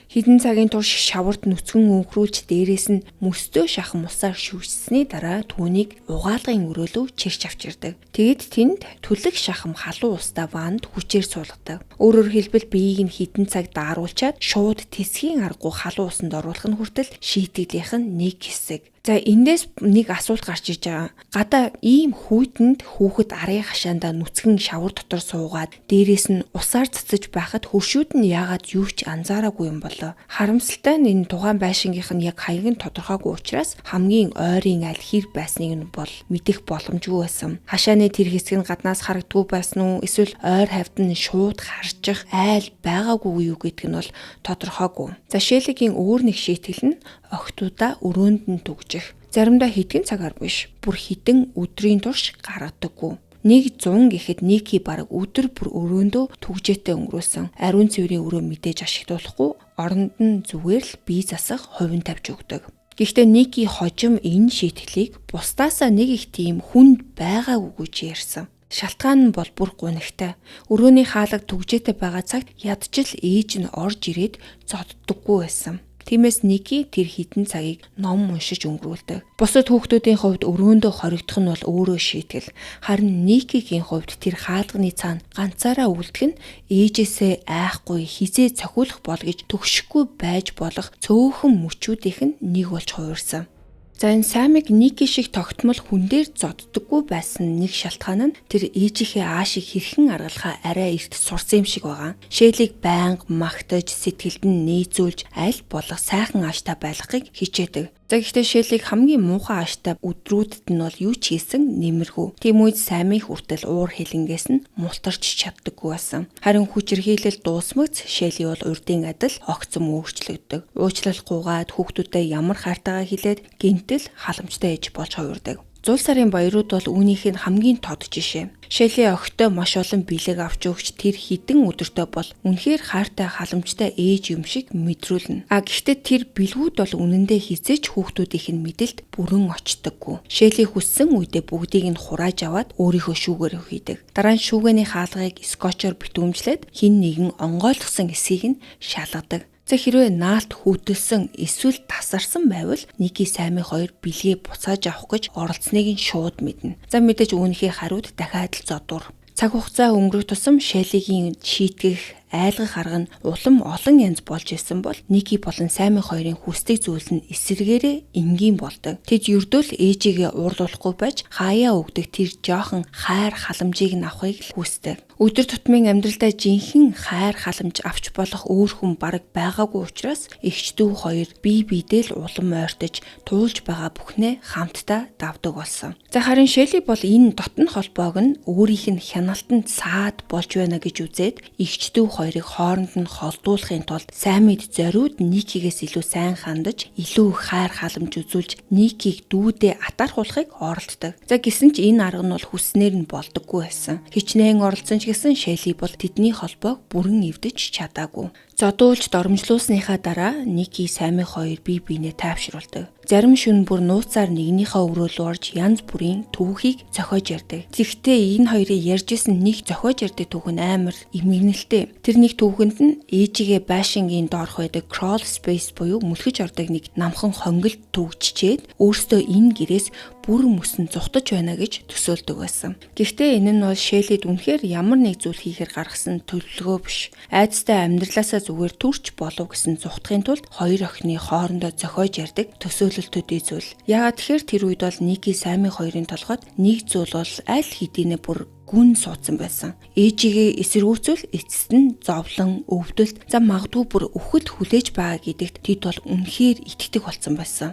Хэдэн цагийн турш шаварт нүцгэн өнхрүүлж дээрээс нь мөстөө шахам усаар шүрчсэний дараа түүнийг угаалгын өрөөлөв чирч авчирдаг. Тэгэд тэнд түлэг шахам халуун устай ванд хүчээр суулгадаг. Өөрөөр хэлбэл биеийг нь хэдэн цаг дааруулчаад шууд тэсгийн аргагүй халуун усанд оруулах нь хүртэл шийтгэлийнх нь нэг хэсэг. За эндээс нэг асуулт гарч иж байгаа. Гадаа ийм хүйтэнд хүүхэд арын хашаандаа нүцгэн шавар дотор суугаад дээрээс нь усаар цэцэж байхад хөршүүд нь яагаад юу ч анзаараагүй юм болоо. Харамсалтай нь энэ тухайн байшингийнх нь яг хаяг нь тодорхойгүй учраас хамгийн ойрын аль хэр байсныг нь бол мэдэх боломжгүй байсан. Хашааны тэр хэсэг нь гаднаас харагдгүй байсан уу? Эсвэл ойр хавьд нь шууд харчих айл байгаагүй юу гэдг нь бол тодорхойгүй. За Шеллигийн өөр нэг шийтгэл нь охтуудаа өрөөнд нь түгжих. Заримдаа хэдхэн цагаар биш, бүр хэдэн өдрийн турш гаргадаггүй. 100 гэхэд Ники бараг өдөр бүр өрөөндөө түгжээтэй өнгөрөөсөн. Ариун цэврийн өрөө мэдээж ашиглуулахгүй, оронд нь зүгээр л бие засах хувин тавьж өгдөг. Гэхдээ Ники хожим энэ шийтгэлийг бусдаасаа нэг их тийм хүнд байгаагүй гэж ярьсан. Шалтгаан нь бол бүр гунигтай. Өрөөний хаалга түгжээтэй байгаа цагт ядчил ээж нь орж ирээд зоддоггүй байсан. Тиймээс Ники тэр хідэн цагийг ном уншиж өнгөрүүлдэг. Бусад хүүхдүүдийн хувьд өрөөндөө хоригдох нь бол өөрөө шийтгэл. Харин Никигийн хувьд тэр хаалганы цаана ганцаараа үлдэх нь ээжээсээ айхгүй хизээ цохиулах бол гэж төгшөхгүй байж болох цөөхөн мөчүүдийнх нь нэг болж хувирсан. За энэ Самиг Ники шиг тогтмол хүн дээр зоддоггүй байсан нэг шалтгаан нь тэр ээжийнхээ аашийг хэрхэн аргалахаа арай эрт сурсан юм шиг байгаа. Шеллиг байнга магтаж, сэтгэлд нь нээзүүлж, аль болох сайхан ааштай байлгахыг хичээдэг. За гэхдээ Шеллиг хамгийн муухай ааштай өдрүүдэд нь бол юу ч хийсэн нэмэргүй. Тийм үед Самийн хүртэл уур хилэнгээс нь мултарч чаддаггүй байсан. Харин хүчирхийлэл дуусмагц Шелли бол урдын адил огцом өөрчлөгддөг. Уучлалгүйгээд хүүхдүүдэд ямар хайртайгаа хэлээд гинтэл халамжтай ээж болж хувирдаг. Зул сарын баярууд бол үүнийх нь хамгийн тод жишээ. Шелли охидоо маш олон бэлэг авч өгч тэр хідэн өдөртөө бол үнэхээр хайртай халамжтай ээж юм шиг мэдрүүлнэ. Гэхдээ тэр бэлгүүд бол үнэндээ хизээч хүүхдүүдийнх нь мэдэлд бүрэн очдоггүй. Шелли хүссэн үедээ бүгдийг нь хурааж аваад өөрийнхөө шүүгээр өгийдэг. Дараа нь шүүгээний хаалгыг скотчоор битүүмжлээд хин нэгэн онгойлгосон эсийг нь шалгадаг. За хэрвээ наалт хүүтэлсэн эсвэл тасарсан байвал Ники Самийн хоёр бэлгээ буцааж авах гэж оролцсныг нь шууд мэднэ. За мэдээж үүнийхээ хариуд дахиад л зодуур. Цаг хугацаа өнгөрөх тусам Шеллигийн шийтгэх айлгах арга нь улам олон янз болж исэн бол Ники болон Самийн хоёрын хүсдэг зүйл нь эсэргээрээ энгийн болдог. Тэд ердөө л ээжигээ уурлуулахгүй байж хаяа өгдөг тэр жоохон хайр халамжийг нь авахыг л хүсдэг. Өдөр тутмын амьдралдаа жинхэнэ хайр халамж авч болох өөр хүн бараг байгаагүй учраас эгчдүү хоёр бие биедээ л улам ойртож туулж байгаа бүхнээ хамтдаа давдаг болсон. За харин Шелли бол энэ дотн холбоог нь өөрийнх нь хяналтанд саад болж байна гэж үзээд эгчдүү хоёрыг хооронд нь холдуулахын тулд Самид зориуд Никигээс илүү сайн хандаж, илүү хайр халамж үзүүлж Никиг дүүдээ атаархуулахыг оролддог. За гэсэн ч энэ арга нь бол хүснээр нь болдоггүй байсан. Хичнээн оролцсон ч гэсэн Шелли бол тэдний холбоог бүрэн эвдэж чадаагүй. Зодуулж доромжлуулсныхаа дараа Ники Самийн хоёр бие биенээ тайвшруулдаг. Зарим шөнө бүр нууцаар нэгнийхээ өрөө рүү орж янз бүрийн түүхийг зохиож ярьдаг. Тэгэхдээ энэ хоёрын ярьжсэн нэг зохиож ярьдаг түүх нь амар эмгэнэлтэй. Тэр нэг түүхэнд нь ээжигээ байшингийн доорх байдаг crawl space буюу мүлхэж ордог нэг намхан хонгилд төгжчээд өөртөө энэ гэрээс бүр мөсөн зүхтаж байна гэж төсөөлдөг байсан. Гэхдээ энэ нь бол Шеллид үнэхээр ямар нэг зүйл хийхээр гаргасан төлөвлөгөө биш. Айдастай амьдралаасаа зүгээр төрч болов гэсэн зүхтахын тулд хоёр охины хоорондоо зохиож ярьдаг төсөөлөлтүүдийн зүйл. Яагаад тэгэхээр тэр үед бол Ники Самийн хоёрын толгойд нэг зүйл бол аль хэдийнэ бүр гүн суудсан байсан. Ээжигээ эсэргүүцвэл эцэст нь зовлон, өвдөлт, за магадгүй бүр үхэлд хүлээж байгаа гэдэгт тэд бол үнэхээр итгэдэг болсон байсан.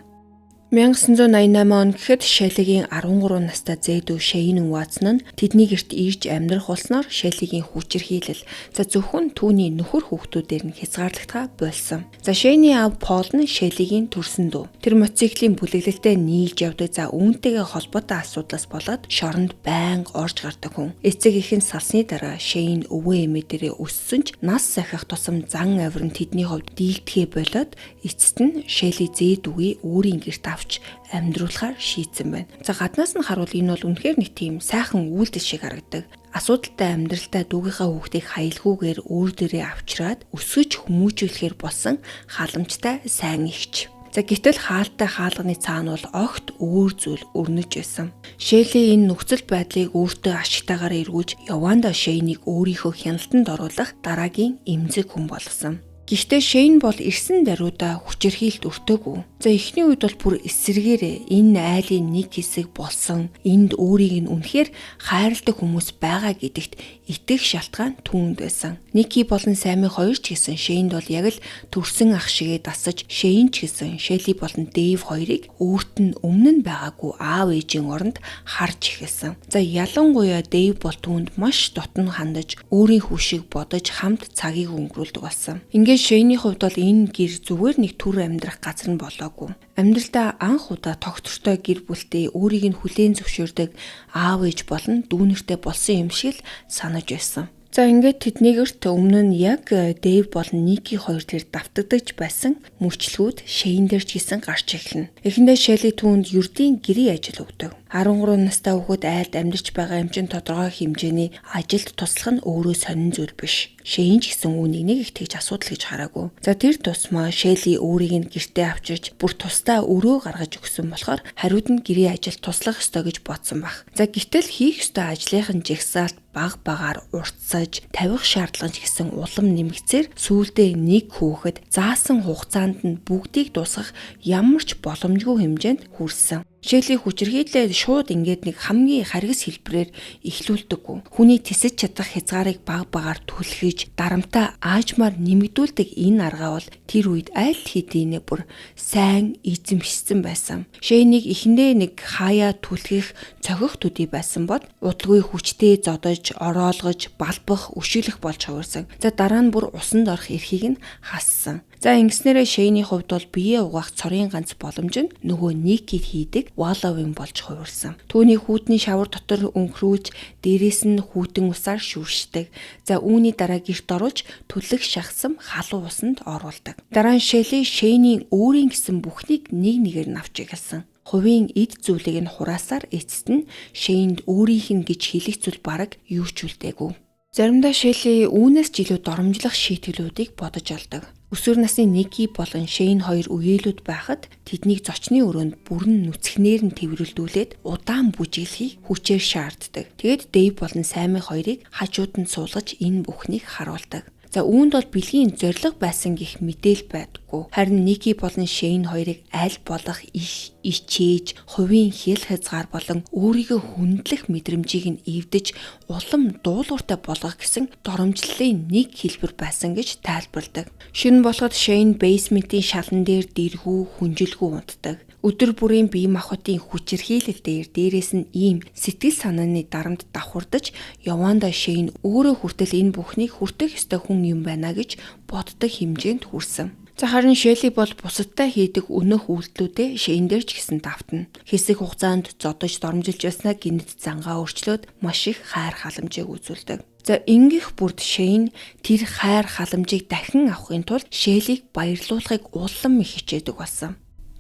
1988 он гэхэд Шеллигийн 13 настай зээдүү Шейн Ватсон нь тэдний гэрт ирж амьдрах болсноор Шеллигийн хүчирхийлэл за зөвхөн түүний нөхөр хүүхдүүдээр нь хязгаарлагдгаа болсон. За Шейний аав Пол нь Шеллигийн төрсөн дүү. Тэр мотоциклийн бүлэглэлтэд нийлж явдаг. За үүнтэйгээ холбоотой асуудлаас болоод шоронд байнга орж гардаг хүн. Эцэг эхийн салсны дараа Шейн өвөө эмээ дээрээ өссөн ч нас сахих тусам зан авир нь тэдний хувьд дийлдэхээ болоод эцэст нь Шелли зээдүүгээ өөрийн гэрт авч амьдруулахаар шийдсэн байна. За гаднаас нь харуул энэ бол үнэхээр нэг тийм сайхан үйлдэл шиг харагдаг. Асуудалтай амьдралдаа дүүгийнхаа хүүхдийг хаялгүйгээр өөр дээрээ авчираад өсгөж хүмүүжүүлэхээр болсон халамжтай сайн эгч. За гэтэл хаалттай хаалганы цаана бол огт өөр зүйл өрнөж байсан. Шелли энэ нөхцөл байдлыг өөртөө ашигтайгаар эргүүлж Яванда Шейнийг өөрийнхөө хяналтанд оруулах дараагийн эмзэг хүн болгосон. Гэхдээ Шейн бол ирсэн даруйда хүчирхийлт өртөөгүй. За эхний үед бол бүр эсэргээрээ энэ айлын нэг хэсэг болсон энд өөрийг нь үнэхээр хайрладаг хүмүүс байгаа гэдэгт итгэх шалтгаан түүнд байсан. Ники болон Сами хоёр ч гэсэн Шейнд бол яг л төрсөн ах шигээ дасаж, Шейн ч гэсэн Шелли болон Дэйв хоёрыг өөрт нь өмнө нь байгаагүй аав ээжийн оронд харж эхэлсэн. За ялангуяа Дэйв бол түүнд маш дотн хандаж, өөрийн хүү шиг бодож хамт цагийг өнгөрүүлдэг болсон. Шейний хувьд бол энэ гэр зүгээр нэг түр амьдрах газар нь болоогүй. Амьдралдаа анх удаа тогтвортой гэр бүлтэй өөрийг нь хүлээн зөвшөөрдөг аав ээж болон дүүнертэй болсон юм шиг л санаж байсан. За ингээд тэднийгэрт өмнө нь яг Дэйв болон Ники хоёр тэр давтагдаж байсан мөчлгүүд Шейн дээр ч гэсэн гарч эхэлнэ. Эхэндээ Шелли түүнд ердийн гэрийн ажил өгдөг. 13 настай хүүхэд айлд амьдарч байгаа юм чин тодорхой хэмжээний ажилд туслах нь өөрөө сонин зүйл биш. Шейн ч гэсэн үүнийг нэг их тэгж асуудал гэж хараагүй. За тэр тусмаа Шелли өөрийг нь гэртээ авчирч бүр тусдаа өрөө гаргаж өгсөн болохоор хариуд нь гэрийн ажилд туслах ёстой гэж бодсон баг. За гэтэл хийх ёстой ажлынхын жагсаалт баг багаар уртсаж тавих шаардлага ч гэсэн улам нэмэгцээр сүүлдээ нэг хүүхэд заасан хугацаанд нь бүгдийг дуусгах ямар ч боломжгүй хэмжээнд хүрсэн. Шелли хүчирхийлээд шууд ингээд нэг хамгийн харгас хэлбэрээр эхлүүлдэггүй. Хүний тэсэж чадах хязгаарыг баг багаар түлхэж дарамтаа аажмаар нэмэгдүүлдэг энэ аргаа бол тэр үед аль хэдийн бүр сайн эзэмшсэн байсан. Шейнийг эхэндээ нэг хаяа түлхэх цохих төдий байсан бод удалгүй хүчтэй зодож, ороолгож, балбах, өшөөлөх болж хувирсан. За дараа нь бүр усанд орох эрхийг нь хассан. За ингэснээрээ Шейний хувьд бол биеэ угаах цорын ганц боломж нь нөгөө Ники хийдэг валовын болж хувирсан. Түүний хүүтний шавар дотор өнгөрүүлж, дээрээс нь хүүтэн усаар шүршдэг. За үүний дараа гэрт оруулж түлэх шахсам халуун усанд оруулдаг. Дараа нь Шелли Шейний өөрийн гэсэн бүхнийг нэг нэгээр нь авч эхэлсэн. Хувийн эд зүйлийг нь хураасаар эцэст нь Шейнд өөрийнх нь гэж хэлэх зүйл бараг юу ч үлдээгүй. Заримдаа Шелли үүнээс ч илүү доромжлох шийтгэлүүдийг бодож алдаг. Өсвөр насны Ники болон Шейн хоёр үеэлүүд байхад тэднийг зочны өрөөнд бүрэн нүцгнээр нь тэврэлдүүлээд удаан бүжиглэхийг хүчээр шаарддаг. Тэгэд Дэйв болон Сами хоёрыг хажууд нь суулгаж энэ бүхнийг харуулдаг. За үүнд бол бэлгийн зориг байсан гэх мэдээл байдаггүй. Харин Ники болон Шейн хоёрыг аль болох их ичээж, хувийн хэл хязгаар болон өөрийгөө хүндлэх мэдрэмжийг нь эвдэж, улам дуулууртай болгох гэсэн доромжлолын нэг хэлбэр байсан гэж тайлбарладаг. Шөнө болоход Шейн бейсментийн шалан дээр дэргүү, хүнжилгүй унтдаг. Өдөр бүрийн бие махбодын хүчирхийлэл дээрээс нь ийм сэтгэл санааны дарамт давхурдаж явандаа Шейн өөрөө хүртэл энэ бүхнийг хүртэх ёстой хүн юм байна гэж боддог хэмжээнд хүрсэн. За харин Шелли бол бусадтай хийдэг өнөх үйлдэлүүдээ Шейн дээр ч гэсэн давтна. Хэсэг хугацаанд зодож доромжилж байснаа гинэд зангаа өрчлөөд маш их хайр халамжийг үзүүлдэг. За ингэх бүрд Шейн тэр хайр халамжийг дахин авахын тулд Шеллиг баярлуулахыг улам их хичээдэг болсон.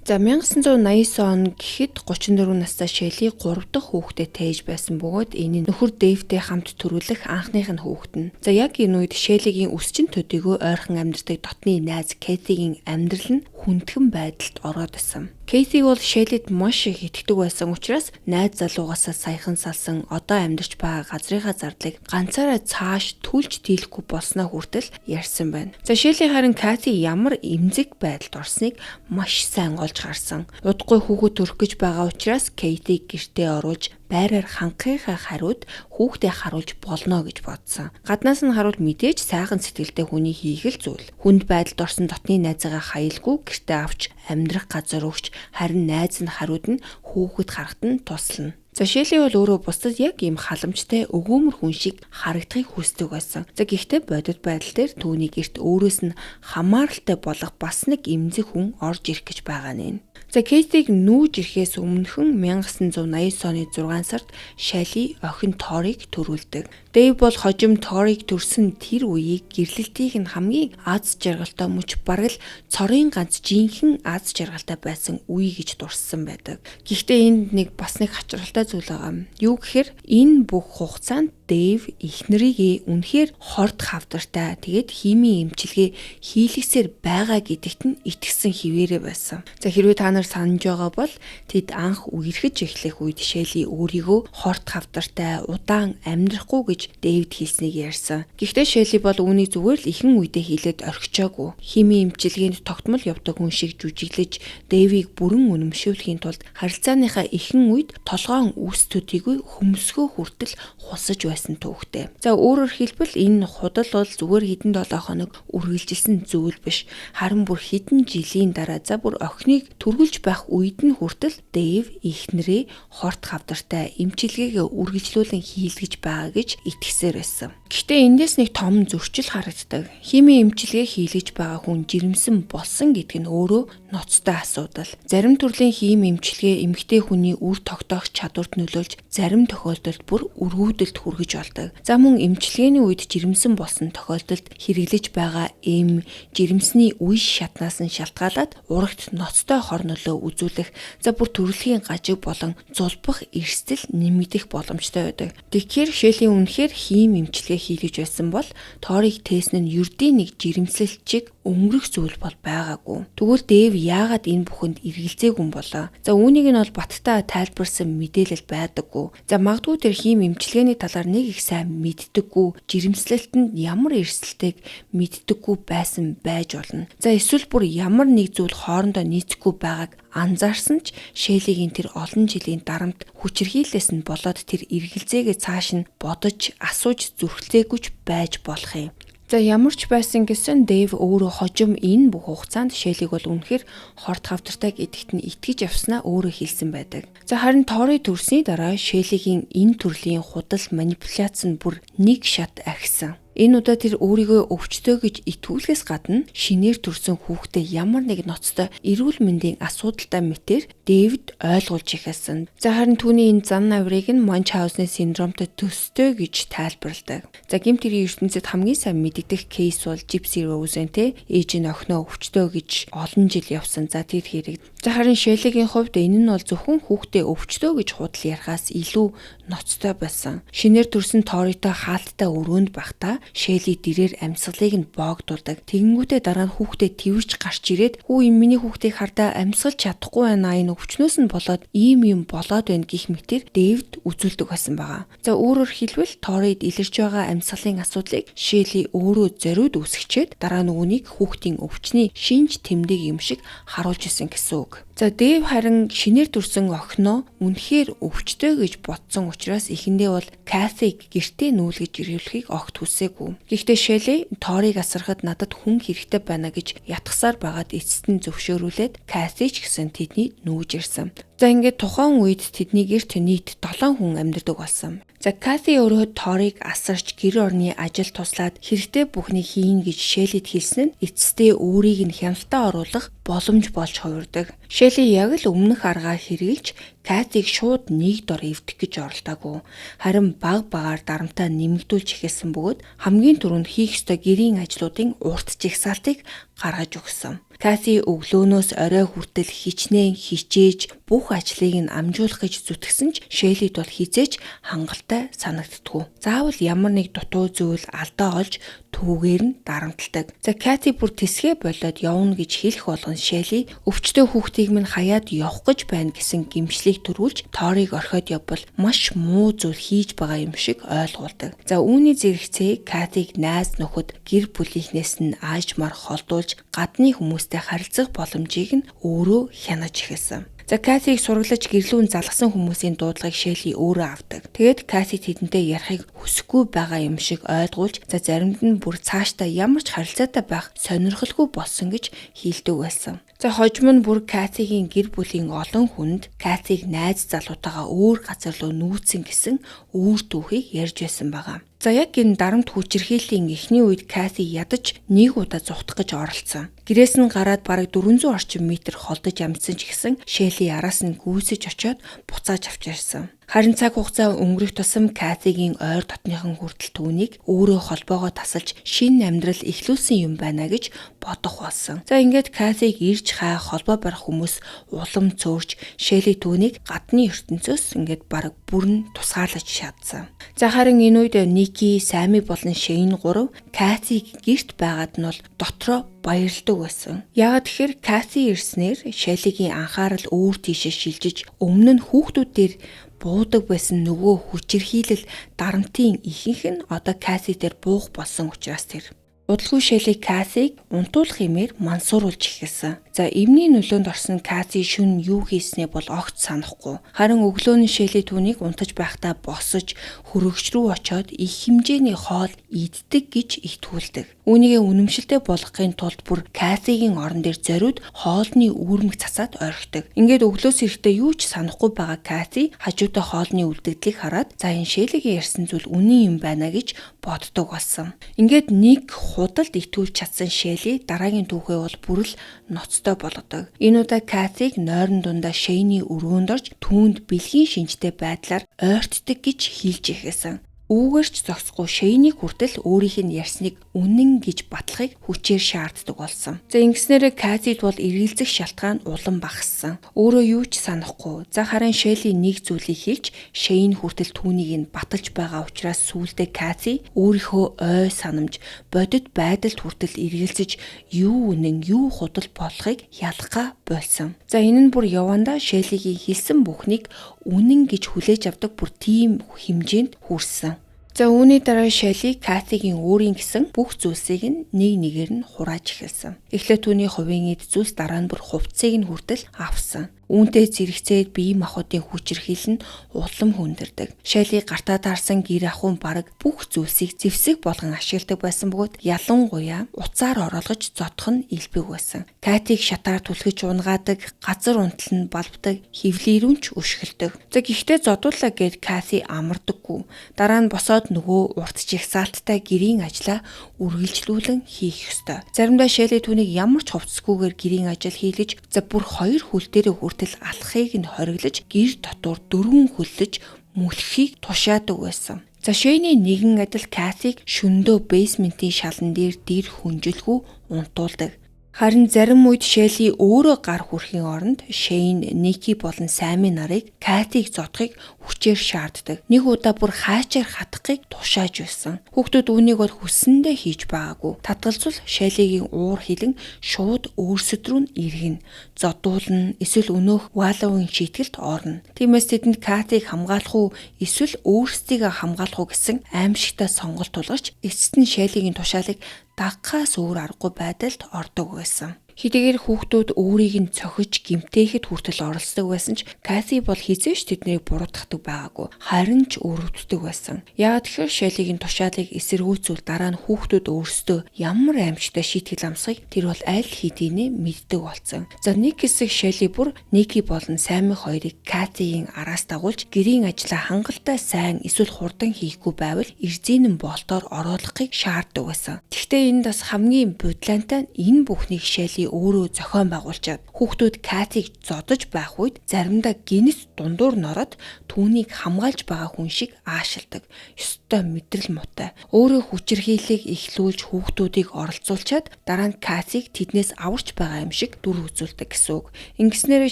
За 1989 он гэхэд 34 настай Шелли 3 дахь хүүхдэд тээж байсан бөгөөд энэ нөхөр Дэйвтэй хамт төрүүлэх анхных нь хүүхэд нь. За яг энэ үед Шеллигийн өсчин төдийгүй ойрхон амьдардаг дотны найз Кэйтигийн амьдрал нь хүндхэн байдалд ороод исэн. Кейси бол Шеллид маш их итгэдэг байсан учраас найз залуугаасаа саяхан салсан одоо амьдарч байгаа газрынхаа зардлыг ганцаараа цааш түлж дийлэхгүй болсноо хүртэл ярьсан байна. За Шелли харин Кати ямар эмзэг байдалд орсныг маш сайн олж харсан. Удахгүй хүүхэд төрөх гэж байгаа учраас Кейтиг гэртээ оруулж байраар хангахынхаа хариуд хүүхдээ харуулж болно гэж бодсон. Гаднаас нь харуул мэдээж сайхан сэтгэлтэй хүний хийх л зүйл. Хүнд байдалд орсон дотны найзаагаа хаялгүй гэртээ авч амьдрах газар өгч харин найз нь хариуд нь хүүхэд харахад нь туслана. За Шелли бол өөрөө бусдад яг ийм халамжтай өгөөмөр хүн шиг харагдахыг хүсдэг байсан. За гэхдээ бодит байдал дээр түүний гэрт өөрөөс нь хамааралтай болох бас нэг эмзэг хүн орж ирэх гэж байгаа нэ. За Кейтиг нүүж ирэхээс өмнөхөн 1989 оны 6 сард Шелли охин Торийг төрүүлдэг. Дэйв бол хожим Торийг төрсөн тэр үеийг гэрлэлтийнх нь хамгийн аз жаргалтай мөч бараг л цорын ганц жинхэнэ аз жаргалтай байсан үе гэж дурссан байдаг. Гэхдээ энд нэг бас нэг хачирхалтай зүйл байгаа. Юу гэхээр энэ бүх хугацаанд Дэйв эхнэрийгээ үнэхээр хорт хавдартай тэгээд химийн эмчилгээ хийлгэсээр байгаа гэдэгт нь итгэсэн хിവэрэ байсан. За хэрвээ та нар санаж байгаа бол тэд анх үерхэж эхлэх үед Шелли өөрийгөө хорт хавдартай удаан амьдрахгүй гэж Дэвид хэлснийг ярьсан. Гэхдээ Шелли бол үүнийг зүгээр л ихэн үедээ хэлээд орхичаагүй. Химийн эмчилгээнд тогтмол явдаг хүн шиг жүжиглэж Дэвийг бүрэн үнэмшүүлэхийн тулд харилцааныхаа ихэн үед толгоон үүсдүүдийг хөмсгөө хүртэл хусаж байсан төвхтэй. За өөрөөр хэлбэл энэ худал бол зүгээр хэдэн 7 хоног үргэлжилсэн зүйл биш. Харин бүр хэдэн жилийн дараа за бүр охиныг түргүүлж байх үед нь хүртэл Дэв эхнэрээ хорт хавдартай эмчилгээгээ үргэлжлүүлэн хийлгэж байгаа гэж итгэсээр байсан. Гэхдээ эндээс нэг том зөрчил харагддаг. Химийн эмчилгээ хийлгэж байгаа хүн жирэмсэн болсон гэдг нь өөрөө ноцтой асуудал. Зарим төрлийн хими эмчилгээ эмэгтэй хүний үр тогтоох чадварт нөлөөлж зарим тохиолдолд бүр өргүүдэлд хүргэж болдог. За мөн эмчилгээний үед жирэмсэн болсон тохиолдолд хэрэглэж байгаа жирэмсний үе шатнаас нь шалтгаалаад урагт ноцтой хор нөлөө үзүүлэх, за бүр төрөлхийн гажиг болон зулбах эрсдэл нэмэгдэх боломжтой байдаг. Тэгэхээр Шелли үнэхээр хими эмчилгээ хийлгэж байсан бол тоорыг тээсэн нь ердийн нэг жирэмслэлчиг өнгөрөх зүйл бол байгаагүй. Тэгвэл Дэв яагаад энэ бүхэнд эргэлзээгүй юм болоо? За үүнийг нь бол баттай тайлбарсан мэдээлэл байдаггүй. За магадгүй тэр хим эмчилгээний талаар нэг их сайн мэддэггүй, жирэмслэлтэнд ямар эрсдэлтэйг мэддэггүй байсан байж болно. За эсвэл бүр ямар нэг зүйл хоорондоо нийцэхгүй байгааг анзаарсан ч Шеллигийн тэр олон жилийн дарамт хүчирхийллээс нь болоод тэр эргэлзээгээ цааш нь бодож асууж зүрхлээгүйч байж болох юм. За ямар ч байсан гэсэн Дэв өөрөө хожим энэ бүх хугацаанд Шеллиг бол үнэхээр хорт хавдартай гэдэгт нь итгэж явснаа өөрөө хэлсэн байдаг. За харин Тори төрсний дараа Шеллигийн энэ төрлийн худал манипуляц нь бүр нэг шат ахисан. Энэ удаа тэр өөрийгөө өвчтөе гэж итгүүлэхээс гадна шинээр төрсөн хүүхдээ ямар нэг ноцтой эрүүл мэндийн асуудалтай мэтэр Дэвид ойлгуулж ихсэн. За харин түүний энэ зан наврыг нь Манчхаузны синдромтой төстэй гэж тайлбарладаг. За гэмт хэргийн ертөнцид хамгийн сайн мэддэх кейс бол Gypsy Rose те ээж нь охиноо өвчтөе гэж олон жил явсан. За тэр хэрэг. За харин Шеллигийн хувьд энэ нь бол зөвхөн хүүхдээ өвчтөе гэж худал ярихаас илүү ноцтой байсан. Шинээр төрсэн Торитой хаалттай өрөөнд байхдаа Шелли дэрээр амьсгалыг нь боогдуулдаг. Тэгэнгүүтээ дараа нь хүүхдээ тэрвэрч гарч ирээд "Хүү юм миний хүүхдийг хардаа амьсгалж чадахгүй байна. Энэ өвчнөөс нь болоод ийм юм болоод байна" гэх мэтэр Дэвид үзүүлдэг байсан байгаа. За өөрөөр хэлбэл Торид илэрч байгаа амьсгалын асуудлыг Шелли өөрөө зориуд үүсгчээд дараа нь үүнийг хүүхдийн өвчний шинж тэмдэг юм шиг харуулж исэн гэсэн үг. За Дэв харин шинээр төрсэн охиноо үнэхээр өвчтөе гэж бодсон учраас эхэндээ бол Каthиг гэртээ нүүлгэж ирүүлэхийг огт хүсээгүй. Гэхдээ Шелли Ториг асарахад надад хүн хэрэгтэй байна гэж ятгсаар байгаад эцэст нь зөвшөөрүүлээд Каthi ч гэсэн тэдний нүүж ирсэн. За ингээд тухайн үед тэдний гэрт нийт 7 хүн амьдардаг болсон. За Каthi өөрөө Ториг асарч гэр орны ажил туслаад хэрэгтэй бүхнийг хийн гэж Шеллид хэлсэн нь эцэстээ өөрийг нь хяналтаа оруулах боломж болж хувирдаг. Шелли яг л өмнөх аргаа хэрэгжилж Каthиг шууд нэг дор эвдэх гэж оролдоогүй. Харин баг багаар дарамтаа нэмэгдүүлж ихсэн бөгөөд хамгийн түрүүнд хийх ёстой гэрийн ажлуудын урт жагсаалтыг гаргаж өгсөн. Каthi өглөөнөөс орой хүртэл хичнээн хичээж бүх ажлыг нь амжуулах гэж зүтгэсэн ч Шеллид бол хизээч хангалттай санагддаггүй. Заавал ямар нэг дутуу зүйл алдаа олж түүгээр нь дарамтлагдаг. За Каthi бүр тэсгээ болоод явна гэж хэлэх болгон Шелли өвчтөе хүүхдийг минь хаяад явах гэж байна гэсэн гэмшлийг төрүүлж Ториг орхиод явбал маш муу зүйл хийж байгаа юм шиг ойлгуулдаг. За үүний зэрэгцээ Каthиг найз нөхөд гэр бүлийнхнээс нь аажмаар холдуулж гадны хүмүүстэй харилцах боломжийг нь өөрөө хянаж эхэлсэн. За Каthиг сургалж гэрлүүн залгасан хүмүүсийн дуудлагыг Шелли өөрөө авдаг. Тэгээд Каthi тэдэнтэй ярихыг хүсэхгүй байгаа юм шиг ойлгуулж за заримд нь бүр цаашдаа ямар ч харилцаатай байх сонирхолгүй болсон гэж хэлдэг байсан. За хожим нь бүр Катигийн гэр бүлийн олон хүнд Каthиг найз залуутайгаа өөр газар руу нүүцэн гэсэн өөр түүхийг ярьж байсан байгаа. За яг энэ дарамт хүчирхийллийн эхний үед Каthi ядаж нэг удаа зүхтах гэж оролцсон. Гэрээс нь гараад бараг 400 орчим метр холдож амжсан ч гэсэн Шелли араас нь гүйсэж очиод буцааж авч ирсэн. Харин цаг хугацаа өнгөрөх тусам Катигийн ойр дотныхон хүртэл түүнийг өөрөө холбоогоо тасалж шинэ амьдрал эхлүүлсэн юм байна гэж бодох болсон. За ингээд Катиг ирж хай холбоо барих хүмүүс улам цөөрч Шелли түүнийг гадны ертөнцөөс ингээд бараг бүрэн тусгаарлаж чадсан. За харин энэ үед Ники, Сами болон Шейн гурав Катиг гэрт байгаад нь бол дотроо баярлдаг байсан. Яагаад тэгэхээр Кати ирснээр Шеллигийн анхаарал өөр тийшээ шилжиж өмнө нь хүүхдүүдээр буудаг байсан нөгөө хүчирхийлэл дарамтын ихэнх нь одоо Кати дээр буух болсон учраас тэр удалгүй Шелли Катиг унтуулах юмэр мансууруулж эхэлсэн. За эмний нөлөөнд орсон Кати шүн юу хийснээ бол огт санахгүй. Харин өглөө нь Шелли түүнийг унтаж байхдаа босож хөрөгч рүү очиод их хэмжээний хоол иддэг гэж итгүүлдэг. Үүнийгээ үнэмшилтэй болгохын тулд бүр Катигийн орон дээр зориуд хоолны үүрмэг цацаад орхидог. Ингээд өглөөс эрэхтэй юу ч санахгүй байгаа Кати хажуудаа хоолны үлдэгдлийг хараад за энэ Шеллигийн ярьсан зүйл үнэн юм байна гэж боддог болсон. Ингээд нэг худалд итгүүлж чадсан Шелли дараагийн түүхээ бол бүрл ноцтой болгодог. Энэ удаа Катиг нойрон дундаа Шейний өрөөнд орж түүнд бэлгийн шинжтэй байдлаар ойртдог гэж хэлж эхэлсэн. Үүгээрч зогсохгүй Шейнийг хүртэл өөрийнх нь ярьсныг үнэн гэж батлахыг хүчээр шаарддаг болсон. За ингэснээрээ Катид бол эргэлзэх шалтгаан улам багассан. Өөрөө юу ч санахгүй. За харин Шелли нэг зүйлийг хэлж Шейн хүртэл түүнийг нь баталж байгаа учраас сүүлдээ Кати өөрийнхөө ой санамж бодит байдалд хүртэл эргэлзэж юу үнэн юу худал болохыг ялгаа болсон. За энэ нь бүр явандаа Шеллигийн хэлсэн бүхнийг үнэн гэж хүлээж авдаг бүр тийм хэмжээнд хүрсэн. За үүний дараа Шелли Катигийн өөрийн гэсэн бүх зүйлсийг нь нэг нэгээр нь хурааж эхэлсэн. Эхлээд түүний хувийн эд зүйлс дараа нь бүр хувцсыг нь хүртэл авсан. Үүнтэй зэрэгцээд бие махбодын хүчирхийлэл нь улам хүндэрдэг. Шелли гартаа таарсан гэр ахуйн бараг бүх зүйлсийг зэвсэг болгон ашигладаг байсан бөгөөд ялангуяа уцаар ороолгож зодох нь илбэг байсан. Катиг шатаар түлхэж унгаадаг, газар унтал нь балбдаг, хөвлөрүүнч өшгөлдөг. За гэхдээ зодуулаа гэд Кати амардаггүй. Дараа нь босоод нөгөө урт жигсаалттай гэрийн ажлаа үргэлжлүүлэн хийх ёстой. Заримдаа Шелли түүнийг ямар ч хувцсгүйгээр гэрийн ажил хийлгэж за бүр 2 хөл дээрээ алхахыг нь хориглож гэр дотор 4 хөллөж мөлхийг тушаадаг байсан. За Шейний нэгэн адил Катиг шөндөө бейсментийн шалан дээр хүнжилгүй унтуулдаг. Харин зарим үед Шелли өөрөө гар хүрхийн оронд Шейн, Ники болон Сами нарыг Катиг зодохыг хүчээр шаарддаг. Нэг удаа бүр хаачаар хатахыг тушааж байсан. Хүүхдүүд үүнийг бол хүссэндээ хийж байгаагүй. Татгалзвал Шеллигийн уур хилэн шууд өөрсөд рүү иргэнэ. Зодуулна, эсвэл өнөөх Валовын шийтгэлд орно. Тиймээс тэдэнд Катиг хамгаалах уу, эсвэл өөрсдийгөө хамгаалах уу гэсэн аимшигтай сонголт тулгарч эцэст нь Шеллигийн тушаалыг дагахаас өөр аргагүй байдалд ордог байсан. Хэдийгээр хүүхдүүд өөрийг нь цохиж гимтээхэд хүртэл оролцдог байсан ч Кати бол хизээш тэднийг буруутгадаг байгаагүй. Харин ч өрөвддөг байсан. Яагаад тэгэхээр Шеллигийн тушаалыг эсэргүүцвэл дараа нь хүүхдүүд өөрсдөө ямар аимшигтай шийтгэл амсахыг тэр бол аль хэдийнэ мэддэг болсон. За нэг хэсэг Шелли бүр Ники болон Сами хоёрыг Катигийн араас дагуулж гэрийн ажлаа хангалттай сайн эсвэл хурдан хийхгүй байвал эрзийнэн болтоор оруулахыг шаарддаг байсан. Гэхдээ энд бас хамгийн бодлоонтой энэ бүхнийг Шелли өөрөө зохион байгуулчаад хүүхдүүд Катиг зодож байх үед заримдаа гинэс дундуур нороод түүнийг хамгаалж байгаа хүн шиг аашилдаг. Ёстой мэдрэл муутай. Өөрөө хүчирхийллийг эхлүүлж хүүхдүүдийг оролцуулчаад дараа нь Катиг тэднээс аварч байгаа юм шиг дүр үзүүлдэг гэсэн үг. Ингэснээр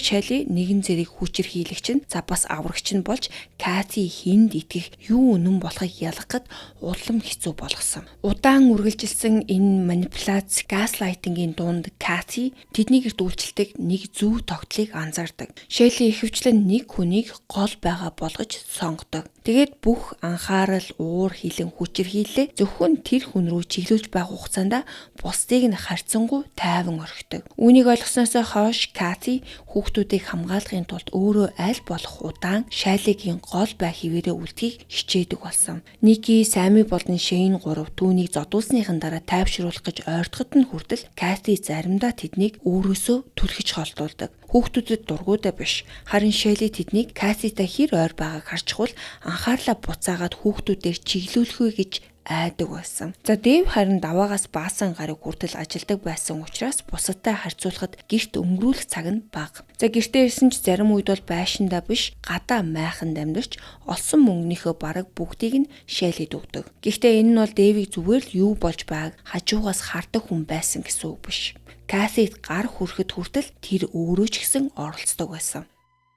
Шелли нэгэн зэрэг хүчирхийлэгч нь за бас аврагч нь болж Кати хүнд итгэх юу үнэн болохыг ялгахад улам хэцүү болгосон. Удаан үргэлжилсэн энэ манипуляц, газлайтингийн дунд Кати тэдний гэрт үйлчлдэг нэг зөв тогтлыг анзаардаг. Шелли ихэвчлэн нэг хүнийг гол байгаа болгож сонгодог. Тэгээд бүх анхаарал, уур хилэн хүчирхийллээ зөвхөн тэр хүн рүү чиглүүлж байх хугацаанд бусдыг нь харьцангуй тайван орхидог. Үүнийг ойлгосноос хойш Кати хүүхдүүдийг хамгаалахын тулд өөрөө аль болох удаан Шеллигийн гол байх хിവэрээ үлдэхийг хичээдэг болсон. Ники, Сами болон Шейн гурав түүнийг зодуулсныхан дараа тайвшруулах гэж ойртоход нь хүртэл Кати заримдаа тэднийг өөрөөсөө түлхэж холдуулдаг. Хүүхдүүдэд дургуйдаа биш. Харин Шелли тэднийг Катитай хэр ойр байгааг харчихвал анхаарлаа буцаагаад хүүхдүүдээр чиглүүлэхүй гэж айдаг байсан. За Дэйв харин даваагаас баасан гараг хүртэл ажилдаг байсан учраас бусадтай харьцуулахад гэрт өнгөрүүлэх цаг нь бага. За гэртээ ирсэн ч зарим үед бол байшиндаа биш гадаа майханд амьдарч олсон мөнгөнийхөө бараг бүгдийг нь Шеллид өгдөг. Гэхдээ энэ нь бол Дэйвийг зүгээр л юу болж байгааг хажуугаас хардаг хүн байсан гэсэн үг биш. Кассид гар хүрэхэд хүртэл тэр өөрөө ч гэсэн оролцдог байсан.